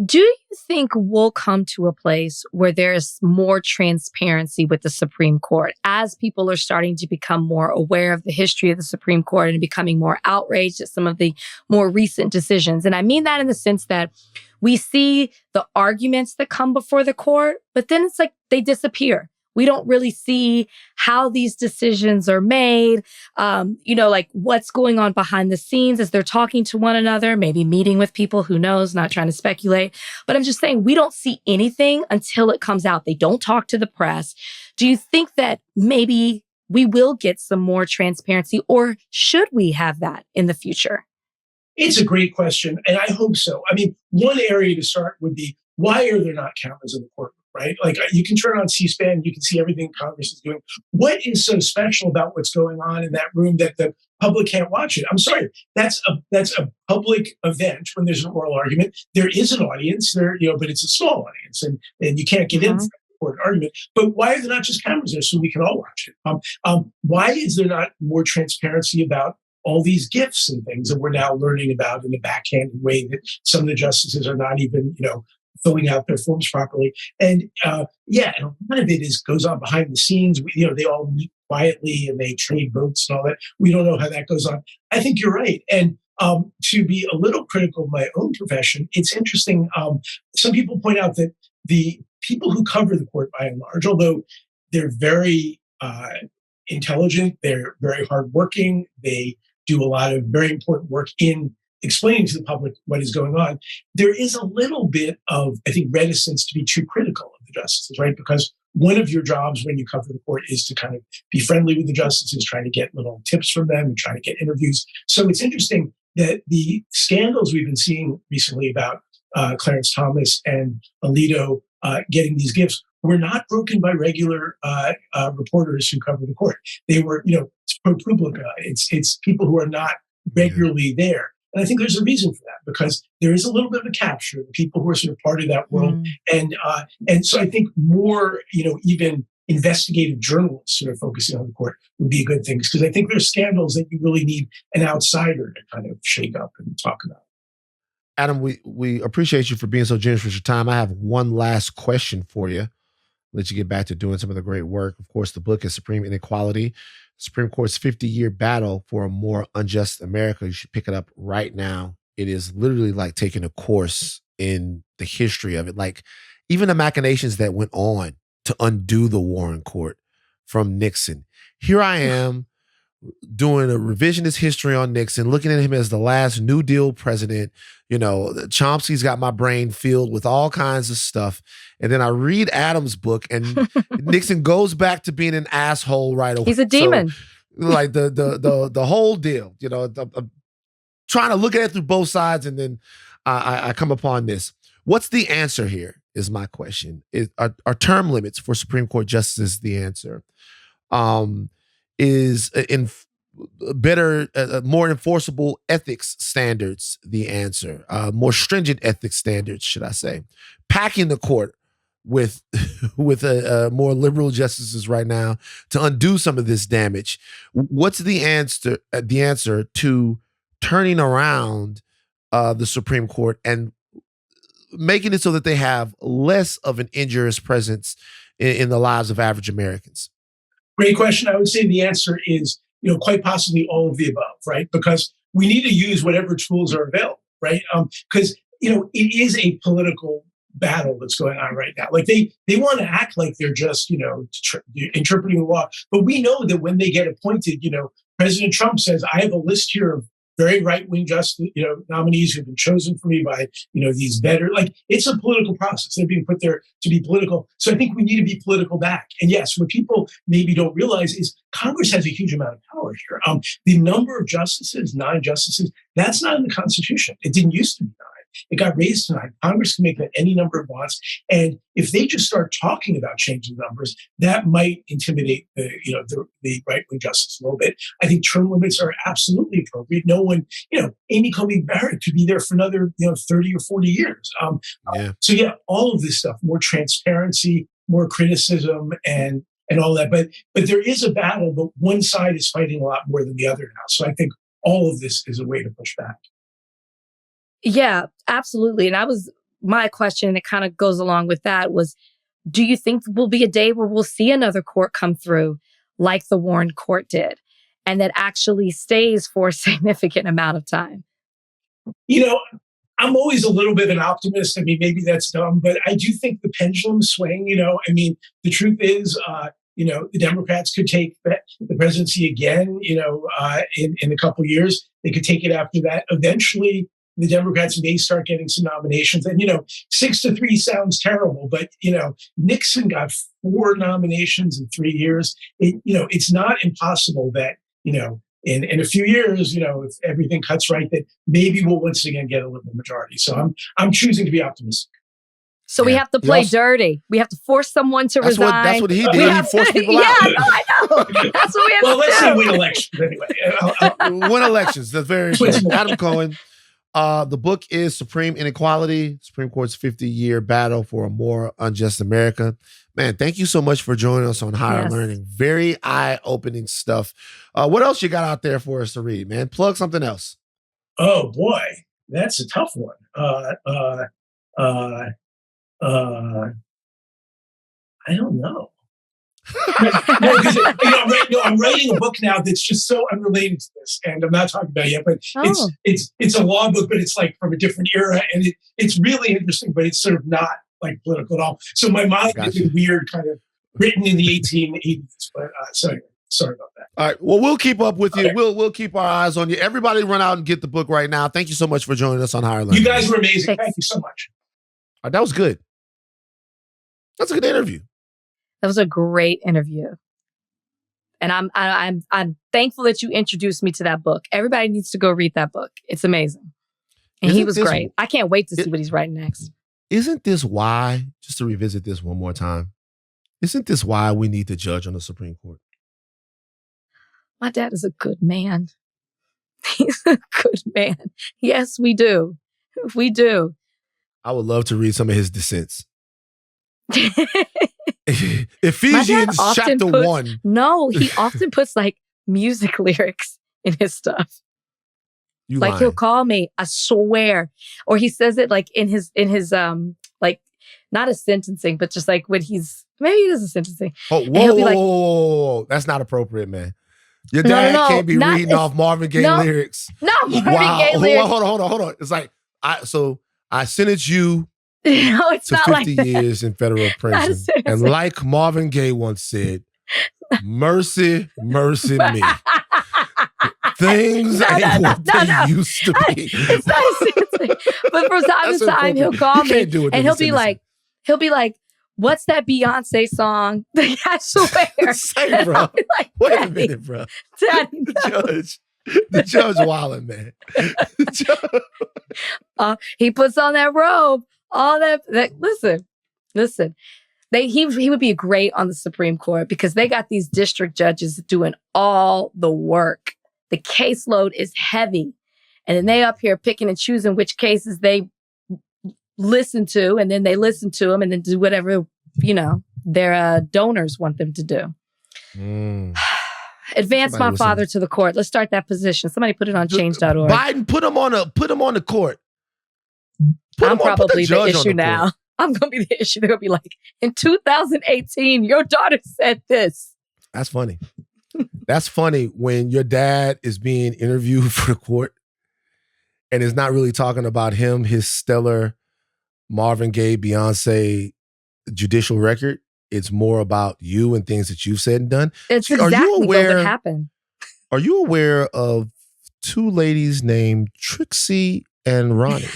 Do you think we'll come to a place where there's more transparency with the Supreme Court as people are starting to become more aware of the history of the Supreme Court and becoming more outraged at some of the more recent decisions? And I mean that in the sense that we see the arguments that come before the court, but then it's like they disappear. We don't really see how these decisions are made, like what's going on behind the scenes as they're talking to one another, maybe meeting with people, who knows, not trying to speculate. But I'm just saying we don't see anything until it comes out. They don't talk to the press. Do you think that maybe we will get some more transparency, or should we have that in the future? It's a great question, and I hope so. I mean, one area to start would be, why are there not cameras in the courtroom? Right? Like you can turn on C-SPAN, you can see everything Congress is doing. What is so special about what's going on in that room that the public can't watch it? I'm sorry, that's a public event when there's an oral argument. There is an audience there, but it's a small audience, and you can't get in for an argument. But why are there not just cameras there so we can all watch it? Why is there not more transparency about all these gifts and things that we're now learning about in a backhanded way that some of the justices are not even, filling out their forms properly? And and a lot of it goes on behind the scenes. They all meet quietly and they trade votes and all that. We don't know how that goes on. I think you're right. And to be a little critical of my own profession, it's interesting. Some people point out that the people who cover the court, by and large, although they're very intelligent, they're very hardworking, they do a lot of very important work in explaining to the public what is going on, there is a little bit of, I think, reticence to be too critical of the justices, right? Because one of your jobs when you cover the court is to kind of be friendly with the justices, trying to get little tips from them and trying to get interviews. So it's interesting that the scandals we've been seeing recently about Clarence Thomas and Alito getting these gifts were not broken by regular reporters who cover the court. They were, ProPublica. It's people who are not regularly there. And I think there's a reason for that, because there is a little bit of a capture of the people who are sort of part of that world. And so I think more, even investigative journalists sort of focusing on the court would be a good thing, because I think there's scandals that you really need an outsider to kind of shake up and talk about. Adam, we appreciate you for being so generous with your time. I have one last question for you. Let you get back to doing some of the great work. Of course, the book is Supreme Inequality, Supreme Court's 50-year battle for a more unjust America. You should pick it up right now. It is literally like taking a course in the history of it, like even the machinations that went on to undo the Warren Court from Nixon. Here I am doing a revisionist history on Nixon, looking at him as the last New Deal president. Chomsky's got my brain filled with all kinds of stuff. And then I read Adam's book, and Nixon goes back to being an asshole right away. He's a demon. So, like the whole deal, I'm trying to look at it through both sides, and then I come upon this. What's the answer here is my question. Are term limits for Supreme Court justices the answer? Is in better, more enforceable ethics standards the answer? More stringent ethics standards, should I say? Packing the court with more liberal justices right now to undo some of this damage. What's the answer? The answer to turning around the Supreme Court and making it so that they have less of an injurious presence in the lives of average Americans? Great question. I would say the answer is, quite possibly all of the above, right? Because we need to use whatever tools are available, right? Because, it is a political battle that's going on right now. Like they want to act like they're just, interpreting the law. But we know that when they get appointed, President Trump says, I have a list here of very right-wing justice, nominees who've been chosen for me by, these better, it's a political process. They're being put there to be political. So I think we need to be political back. And yes, what people maybe don't realize is Congress has a huge amount of power here. The number of justices, 9 justices, that's not in the Constitution. It didn't used to be 9. It got raised to 9. Congress can make that any number it wants. And if they just start talking about changing the numbers, that might intimidate the right-wing justice a little bit. I think term limits are absolutely appropriate. No one, Amy Coney Barrett could be there for another, 30 or 40 years. So yeah, all of this stuff, more transparency, more criticism, and all that. But there is a battle, but one side is fighting a lot more than the other now. So I think all of this is a way to push back. Yeah, absolutely. And my question, and it kind of goes along with that, was, do you think will be a day where we'll see another court come through like the Warren Court did, and that actually stays for a significant amount of time? I'm always a little bit of an optimist. I mean, maybe that's dumb, but I do think the pendulum's swing. The truth is, the Democrats could take the presidency again, in a couple of years. They could take it after that. Eventually, the Democrats may start getting some nominations. And, 6-3 sounds terrible, but, Nixon got 4 nominations in 3 years. It's not impossible that, in a few years, if everything cuts right, that maybe we'll once again get a liberal majority. So I'm choosing to be optimistic. So we have to play dirty. We have to force someone to resign. That's what he did. He forced people out. Yeah, no, I know. That's what we have to do. Well, let's say win elections anyway. Win elections. That's very important. Adam Cohen. The book is Supreme Inequality, Supreme Court's 50-year battle for a more unjust America. Man, thank you so much for joining us on Higher Learning. Very eye-opening stuff. What else you got out there for us to read, man? Plug something else. Oh, boy. That's a tough one. I don't know. I'm writing a book now that's just so unrelated to this, and I'm not talking about it yet. But it's a law book, but it's like from a different era, and it's really interesting, but it's sort of not like political at all. So my mind is weird, kind of written in the 1880s. But sorry about that. All right. Well, we'll keep up with you. Okay. We'll keep our eyes on you. Everybody, run out and get the book right now. Thank you so much for joining us on Higher Learning. You guys were amazing. Thank you so much. All right, that was good. That's a good interview. That was a great interview. And I'm thankful that you introduced me to that book. Everybody needs to go read that book. It's amazing. And he was great. I can't wait to see what he's writing next. Isn't this why, just to revisit this one more time, isn't this why we need to judge on the Supreme Court? My dad is a good man. He's a good man. Yes, we do. We do. I would love to read some of his dissents. Ephesians chapter 1. No, he often puts like music lyrics in his stuff. You like lying. He'll call me, I swear. Or he says it like in his like not a sentencing, but just like when maybe it is a sentencing. Oh, whoa. That's not appropriate, man. Your dad can't be reading off Marvin Gaye lyrics. No, Marvin Gaye lyrics. Hold on. It's like I sentenced you no, it's to not 50 like years in federal prison. And like Marvin Gaye once said, mercy, mercy me. Things ain't what they used to be. It's not a sentencing. But from time to time, he'll call me and he'll be like, what's that Beyonce song? I swear. Say, bro. Like, wait a minute, bro. Daddy, the judge wilding, man. He puts on that robe. All that listen. He would be great on the Supreme Court because they got these district judges doing all the work. The caseload is heavy. And then they up here picking and choosing which cases they listen to, and then they listen to them and then do whatever, their donors want them to do. Advance my father to the court. Let's start that position. Somebody put it on change.org. Biden, put him on the court. I'm probably the issue now. I'm going to be the issue. They're going to be like, in 2018, your daughter said this. That's funny. That's funny when your dad is being interviewed for the court and is not really talking about him, his stellar Marvin Gaye, Beyonce judicial record. It's more about you and things that you've said and done. It's exactly what would happen. Are you aware of two ladies named Trixie and Ronnie?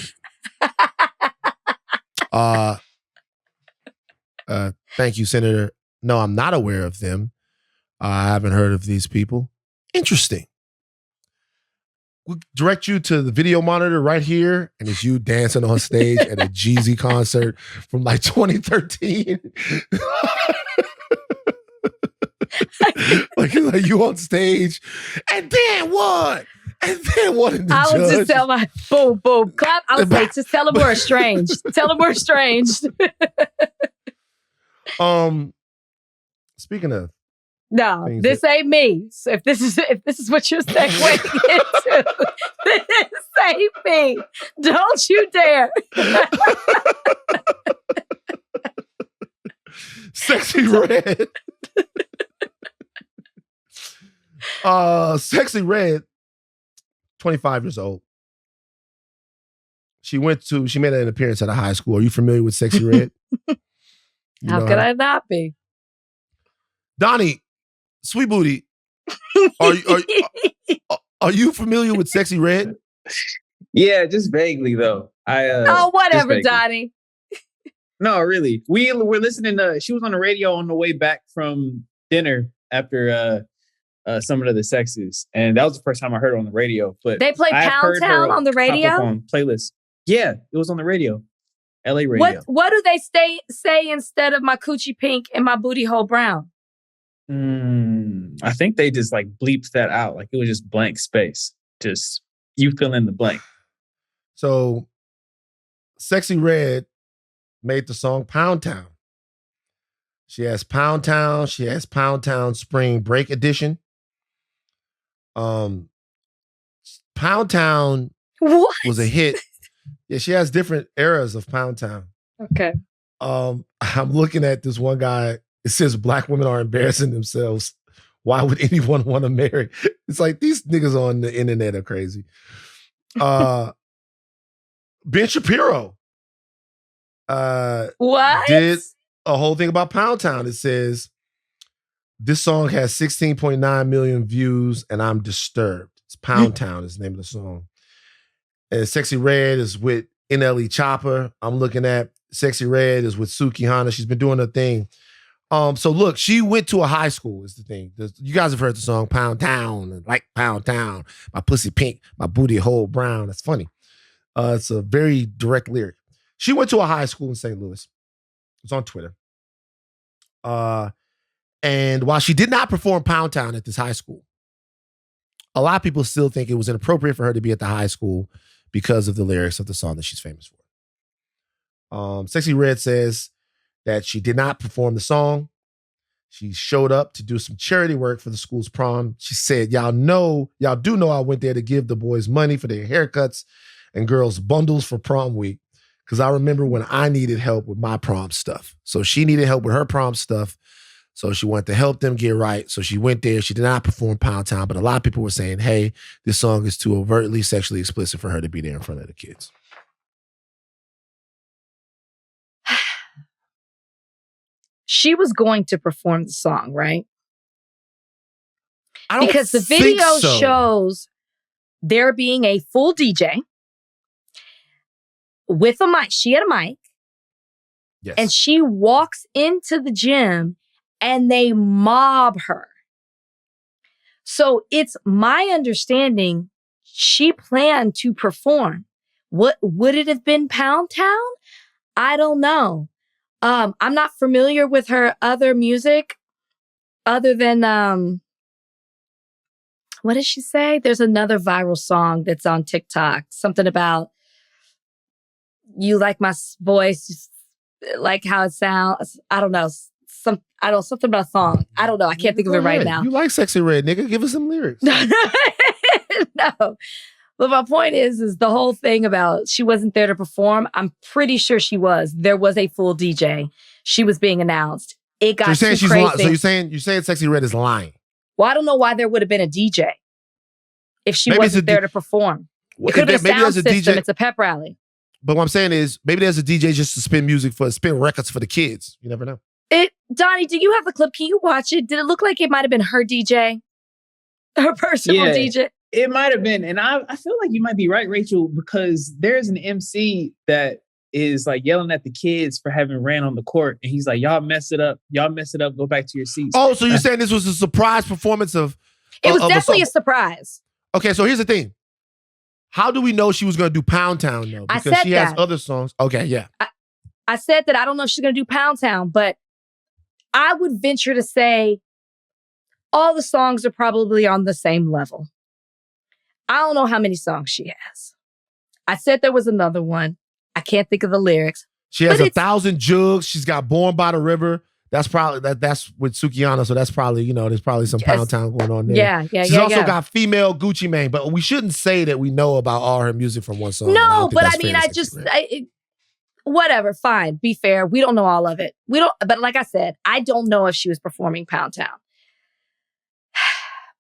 Thank you, Senator. No, I'm not aware of them. I haven't heard of these people. Interesting. We'll direct you to the video monitor right here, and it's you dancing on stage at a Jeezy concert from like 2013. like you on stage, and then what? And then what in the I would judge? just tell my boom, clap. I would say, just tell them we're estranged. Tell them we're estranged. Speaking of, no, this ain't me. So if this is what you're segueing into, this ain't me. Don't you dare. Sexyy Red. Sexyy Red, 25 years old. She made an appearance at a high school. Are you familiar with Sexyy Red? How could I not be? Donnie, sweet booty. Are you familiar with Sexyy Red? Yeah, just vaguely though. Whatever, Donnie. No, really. We were listening to. She was on the radio on the way back from dinner after some of the Sexes, and that was the first time I heard her on the radio. But they play Pound Town on the radio on playlist. Yeah, it was on the radio, LA radio. What do they say instead of my coochie pink and my booty hole brown? I think they just like bleeped that out. Like it was just blank space. Just you fill in the blank. So, Sexyy Red made the song Pound Town. She has Pound Town. She has Pound Town Spring Break Edition. Pound Town was a hit. Yeah, she has different eras of Pound Town. Okay. I'm looking at this one guy. It says black women are embarrassing themselves. Why would anyone want to marry? It's like these niggas on the internet are crazy. Ben Shapiro did a whole thing about Pound Town. It says, this song has 16.9 million views and I'm disturbed. It's Pound Town is the name of the song. And Sexyy Red is with NLE Chopper. I'm looking at Sexyy Red is with Suki Hana. She's been doing her thing. So look, she went to a high school is the thing. You guys have heard the song Pound Town, like Pound Town, my pussy pink, my booty hole brown. That's funny. It's a very direct lyric. She went to a high school in St. Louis. It's on Twitter. And while she did not perform Pound Town at this high school, a lot of people still think it was inappropriate for her to be at the high school because of the lyrics of the song that she's famous for. Sexyy Red says that she did not perform the song. She showed up to do some charity work for the school's prom. She said, y'all do know I went there to give the boys money for their haircuts and girls bundles for prom week. Because I remember when I needed help with my prom stuff. So she needed help with her prom stuff. So she wanted to help them get right. So she went there. She did not perform Pound Town, but a lot of people were saying, hey, this song is too overtly sexually explicit for her to be there in front of the kids. She was going to perform the song, right? I don't because the think video so. shows there being a full DJ with a mic. She had a mic. Yes. And she walks into the gym and they mob her. So it's my understanding she planned to perform. What would it have been Pound Town? I don't know. I'm not familiar with her other music other than what does she say? There's another viral song that's on TikTok. Something about you like my voice, like how it sounds. I don't know. Something about a song. I don't know. I can't think of it right now. You like Sexyy Red, nigga. Give us some lyrics. No. But my point is the whole thing about she wasn't there to perform. I'm pretty sure she was. There was a full DJ. She was being announced. It got so too crazy. So you're saying Sexyy Red is lying? Well, I don't know why there would have been a DJ if she wasn't there to perform. It could have been a sound system. It's a pep rally. But what I'm saying is maybe there's a DJ just to spin records for the kids. You never know. Donnie, do you have the clip? Can you watch it? Did it look like it might have been her DJ? Her personal DJ? It might have been. And I feel like you might be right, Rachel, because there's an MC that is like yelling at the kids for having ran on the court. And he's like, y'all mess it up. Y'all mess it up. Go back to your seats. Oh, so you're saying this was a surprise performance of... It was definitely a surprise. Okay, so here's the thing. How do we know she was going to do Pound Town, though? Because she has other songs. Okay, yeah. I said that I don't know if she's going to do Pound Town, but I would venture to say all the songs are probably on the same level. I don't know how many songs she has. I said there was another one. I can't think of the lyrics. She has 1,000 Jugs. She's got Born by the River. That's probably that's with Sukihana. So that's probably, there's probably some Pound Town going on there. Yeah. She's also got Female Gucci Mane, but we shouldn't say that we know about all her music from one song. No, but I mean, whatever, fine. Be fair. We don't know all of it. But like I said, I don't know if she was performing Pound Town.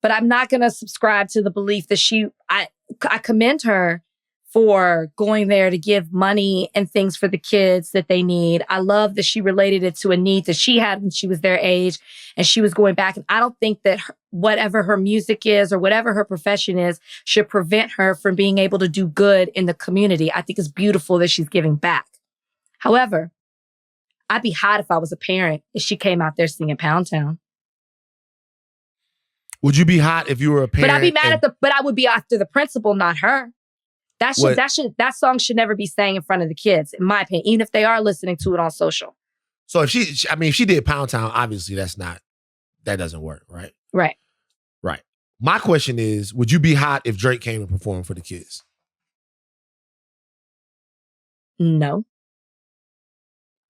But I'm not going to subscribe to the belief that I commend her for going there to give money and things for the kids that they need. I love that she related it to a need that she had when she was their age and she was going back. And I don't think that whatever her music is or whatever her profession is should prevent her from being able to do good in the community. I think it's beautiful that she's giving back. However, I'd be hot if I was a parent if she came out there singing Pound Town. Would you be hot if you were a parent? But I'd be mad but I would be after the principal, not her. That song should never be sang in front of the kids, in my opinion, even if they are listening to it on social. So if she did Pound Town, obviously that doesn't work, right? Right. Right. My question is, would you be hot if Drake came and performed for the kids? No.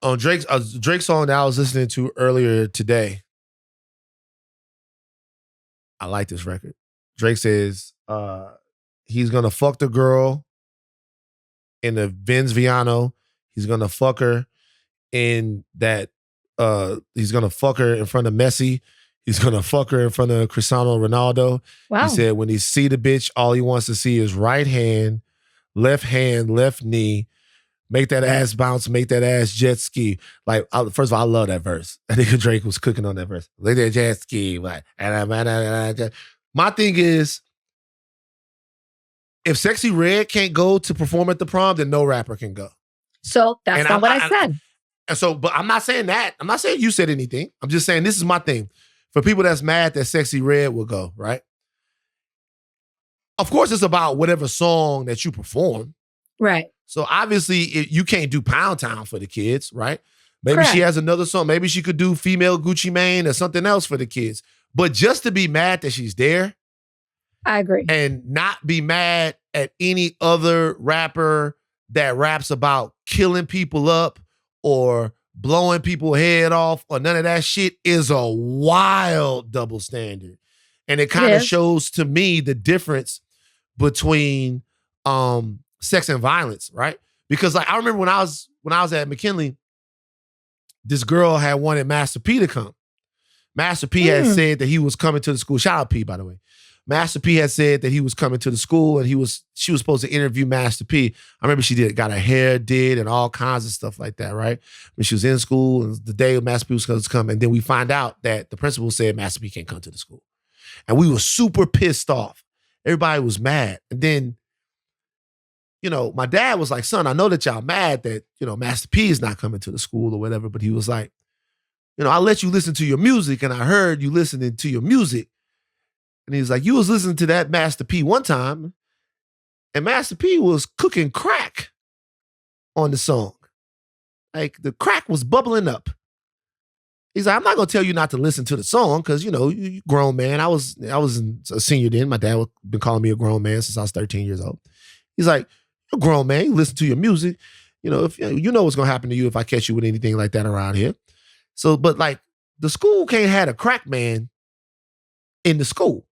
On Drake's song that I was listening to earlier today, I like this record. Drake says he's going to fuck the girl in the Benz Viano. He's going to fuck her in that, he's going to fuck her in front of Messi. He's going to fuck her in front of Cristiano Ronaldo. Wow. He said when he see the bitch, all he wants to see is right hand, left knee, make that ass bounce, make that ass jet ski. Like, first of all, I love that verse. I think Drake was cooking on that verse. Like that jet ski. Like, my thing is, if Sexyy Red can't go to perform at the prom, then no rapper can go. So that's not what I said. And so, but I'm not saying that. I'm not saying you said anything. I'm just saying this is my thing. For people that's mad that Sexyy Red will go, right? Of course, it's about whatever song that you perform. Right. So obviously, you can't do Pound Town for the kids, right? Maybe Correct. she has another song. Maybe she could do Female Gucci Mane or something else for the kids. But just to be mad that she's there I agree. and not be mad at any other rapper that raps about killing people up or blowing people's head off or none of that shit is a wild double standard. And it kind of shows to me the difference between sex and violence, right? Because like I remember when I was at McKinley, this girl had wanted Master P to come. Master P had said that he was coming to the school. Shout out P, by the way. Master P had said that he was coming to the school and she was supposed to interview Master P. I remember she got her hair did and all kinds of stuff like that, right? When she was in school and the day Master P was supposed to come. And then we find out that the principal said Master P can't come to the school. And we were super pissed off. Everybody was mad. And then, you know, my dad was like, son, I know that y'all mad that, you know, Master P is not coming to the school or whatever. But he was like, you know, I let you listen to your music and I heard you listening to your music. And he's like, you was listening to that Master P one time and Master P was cooking crack on the song. Like the crack was bubbling up. He's like, I'm not going to tell you not to listen to the song because, you know, you grown man. I was a senior then. My dad had been calling me a grown man since I was 13 years old. He's like, you're a grown man. You listen to your music. You know, if you know what's going to happen to you if I catch you with anything like that around here. So, but like the school can't have a crack man in the school.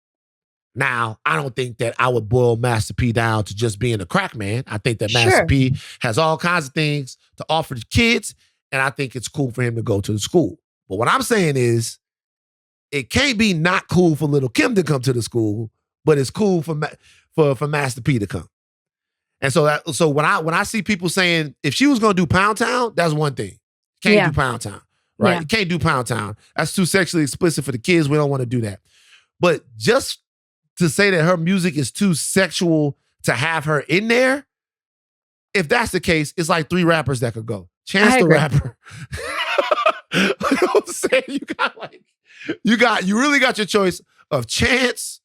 Now, I don't think that I would boil Master P down to just being a crack man. I think that Master P has all kinds of things to offer the kids, and I think it's cool for him to go to the school. But what I'm saying is, it can't be not cool for Little Kim to come to the school, but it's cool for Master P to come. And so when I see people saying if she was gonna do Pound Town, that's one thing. Can't do Pound Town, right? Yeah. You can't do Pound Town. That's too sexually explicit for the kids. We don't want to do that. But just to say that her music is too sexual to have her in there, if that's the case, it's like 3 rappers that could go. Chance the Rapper. You know what I'm saying? You really got your choice of Chance,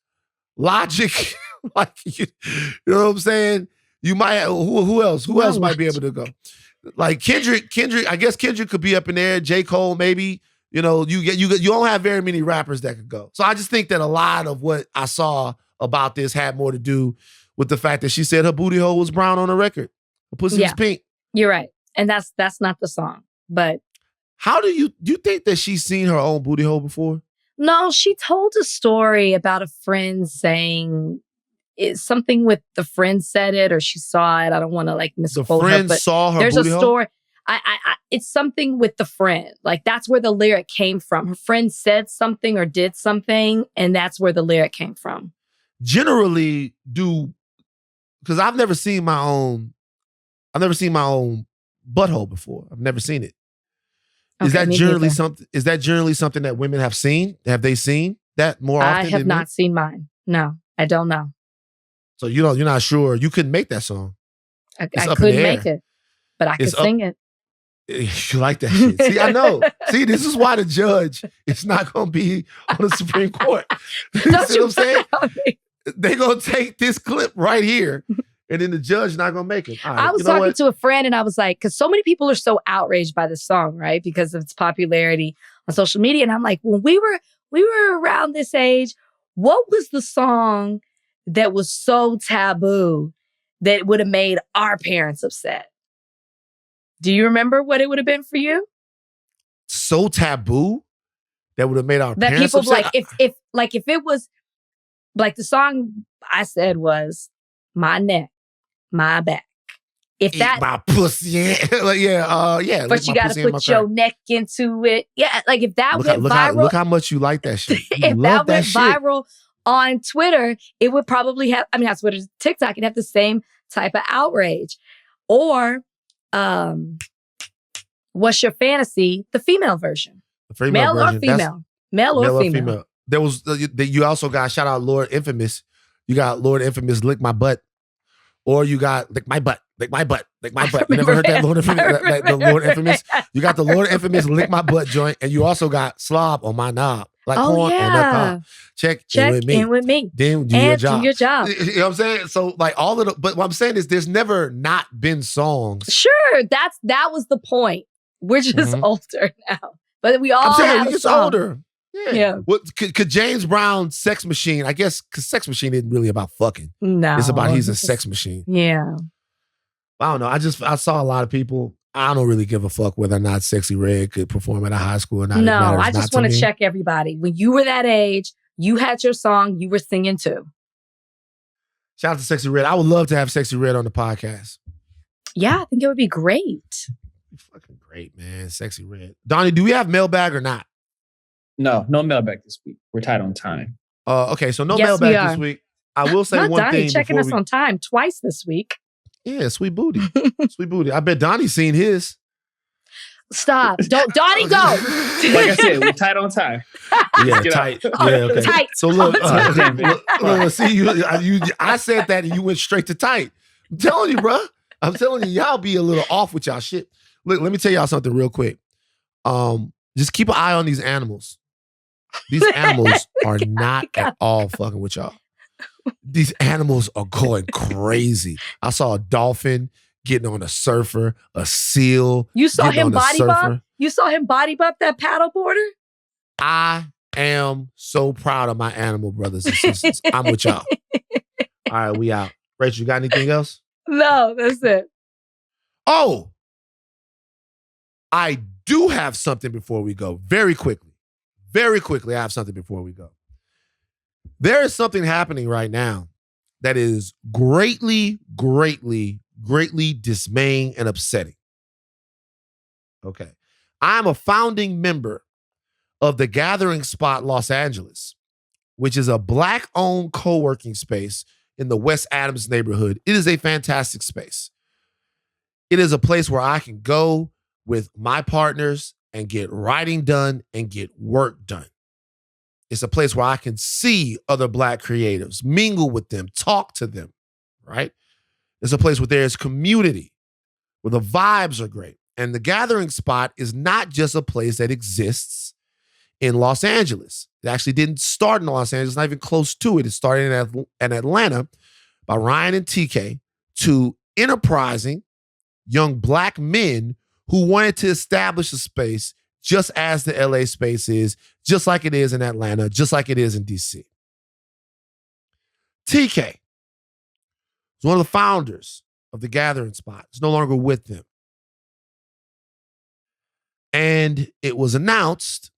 Logic, like you know what I'm saying? You might who else? Who else might be able to go? Like Kendrick, I guess Kendrick could be up in there, J. Cole maybe. You know, you don't have very many rappers that could go. So I just think that a lot of what I saw about this had more to do with the fact that she said her booty hole was brown on the record. Her pussy was pink. You're right. And that's not the song. But how do you think that she's seen her own booty hole before? No, she told a story about a friend saying it's something with the friend said it or she saw it. I don't want to like misquote her. The friend but saw her there's booty a story. It's something with the friend. Like that's where the lyric came from. Her friend said something or did something, and that's where the lyric came from. Generally, because I've never seen my own butthole before. I've never seen it. Is that generally something? Is that generally something that women have seen? Have they seen that more often? I have not seen mine. No, I don't know. So you're not sure. You couldn't make that song. I couldn't make it, but I could sing it. You like that shit. See, I know. See, this is why the judge is not going to be on the Supreme Court. You see what I'm saying? They're going to take this clip right here, and then the judge not going to make it. Right, I was talking to a friend, and I was like, because so many people are so outraged by this song, right? Because of its popularity on social media. And I'm like, when we were around this age, what was the song that was so taboo that would have made our parents upset? Do you remember what it would have been for you? So taboo that would have made our parents people upset? Like if it was like the song I said was my neck, my back. If Eat that my pussy, yeah. But you got to put your neck into it. Yeah, like if that went viral. Look how much you like that shit. If that went viral on Twitter, it would probably have. I mean, not Twitter, TikTok. It'd have the same type of outrage. Or, what's your fantasy? The female version. The female male version. Or female? Male or female? There was. You also got shout out Lord Infamous. You got Lord Infamous lick my butt, or you got lick my butt. Lick my butt, lick my butt. You never heard that Lord Infamous? The Lord Infamous. You got the Lord Infamous lick my butt joint, and you also got slob on my knob, like corn on that cob. Check in with me. Then do your job. You know what I'm saying? So like all of the, but what I'm saying is, there's never not been songs. Sure, that was the point. We're just older now, but we all. I'm saying it's older. Yeah. What could James Brown's Sex Machine? I guess because Sex Machine isn't really about fucking. No. It's about he's a sex machine. Yeah. I don't know. I saw a lot of people. I don't really give a fuck whether or not Sexyy Red could perform at a high school or not. No, I just want to check everybody. When you were that age, you had your song, you were singing too. Shout out to Sexyy Red. I would love to have Sexyy Red on the podcast. Yeah, I think it would be great. Fucking great, man. Sexyy Red. Donnie, do we have mailbag or not? No mailbag this week. We're tight on time. Okay, so no Yes, mailbag this week. I will say Not one Donnie thing. checking us on time twice this week. Yeah, sweet booty. Sweet booty. I bet Donnie's seen his. Stop. Don't, Donnie, go. Like I said, we're tight on time. Yeah, Get tight. out. Yeah, okay. Tight. So look, Damn see, I said that and you went straight to tight. I'm telling you, bro. I'm telling you, y'all be a little off with y'all shit. Look, let me tell y'all something real quick. Just keep an eye on these animals. These animals are not at all fucking with y'all. These animals are going crazy. I saw a dolphin getting on a surfer, a seal. You saw getting him on a body surfer. bump? You saw him body bump that paddleboarder? I am so proud of my animal brothers and sisters. I'm with y'all. All right, we out. Rachel, you got anything else? No, that's it. Oh, I do have something before we go. Very quickly. Very quickly, I have something before we go. There is something happening right now that is greatly, greatly, greatly dismaying and upsetting. Okay. I'm a founding member of the Gathering Spot Los Angeles, which is a Black-owned co-working space in the West Adams neighborhood. It is a fantastic space. It is a place where I can go with my partners and get writing done and get work done. It's a place where I can see other Black creatives, mingle with them, talk to them, right? It's a place where there's community, where the vibes are great. And the Gathering Spot is not just a place that exists in Los Angeles. It actually didn't start in Los Angeles, not even close to it. It started in Atlanta by Ryan and TK, two enterprising young Black men who wanted to establish a space just as the LA space is, just like it is in Atlanta, just like it is in DC. TK is one of the founders of the Gathering Spot. He's no longer with them. And it was announced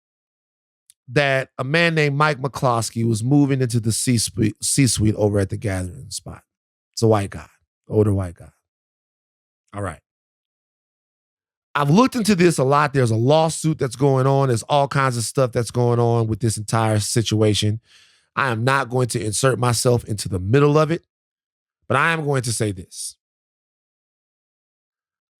that a man named Mike McCloskey was moving into the C-suite over at the Gathering Spot. It's a white guy, older white guy. All right. I've looked into this a lot. There's a lawsuit that's going on. There's all kinds of stuff that's going on with this entire situation. I am not going to insert myself into the middle of it, but I am going to say this.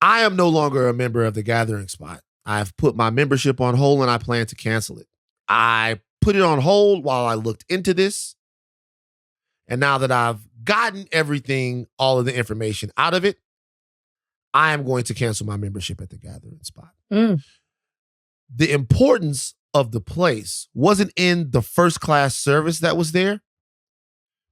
I am no longer a member of the Gathering Spot. I've put my membership on hold and I plan to cancel it. I put it on hold while I looked into this. And now that I've gotten everything, all of the information out of it, I am going to cancel my membership at the Gathering Spot. The importance of the place wasn't in the first-class service that was there.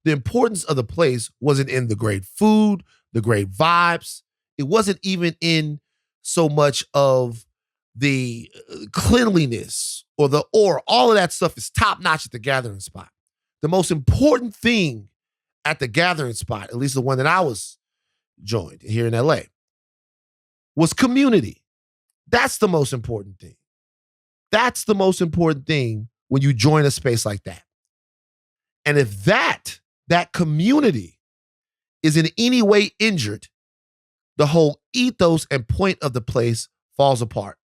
The importance of the place wasn't in the great food, the great vibes. It wasn't even in so much of the cleanliness or all of that stuff is top-notch at the Gathering Spot. The most important thing at the Gathering Spot, at least the one that I was joined here in LA, was community. That's the most important thing. That's the most important thing when you join a space like that. And if that community is in any way injured, the whole ethos and point of the place falls apart.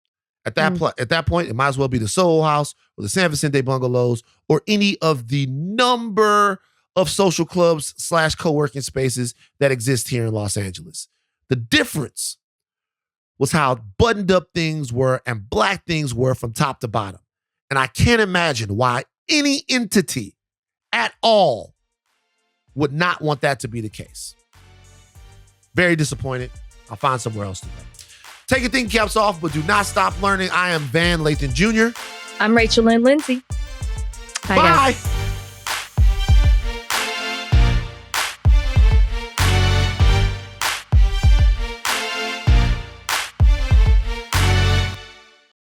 At that point, it might as well be the Soho House or the San Vicente Bungalows or any of the number of social clubs / co-working spaces that exist here in Los Angeles. The difference was how buttoned up things were and Black things were from top to bottom. And I can't imagine why any entity at all would not want that to be the case. Very disappointed. I'll find somewhere else to go. Take your thinking caps off, but do not stop learning. I am Van Lathan Jr. I'm Rachel Lindsay. Bye, guys.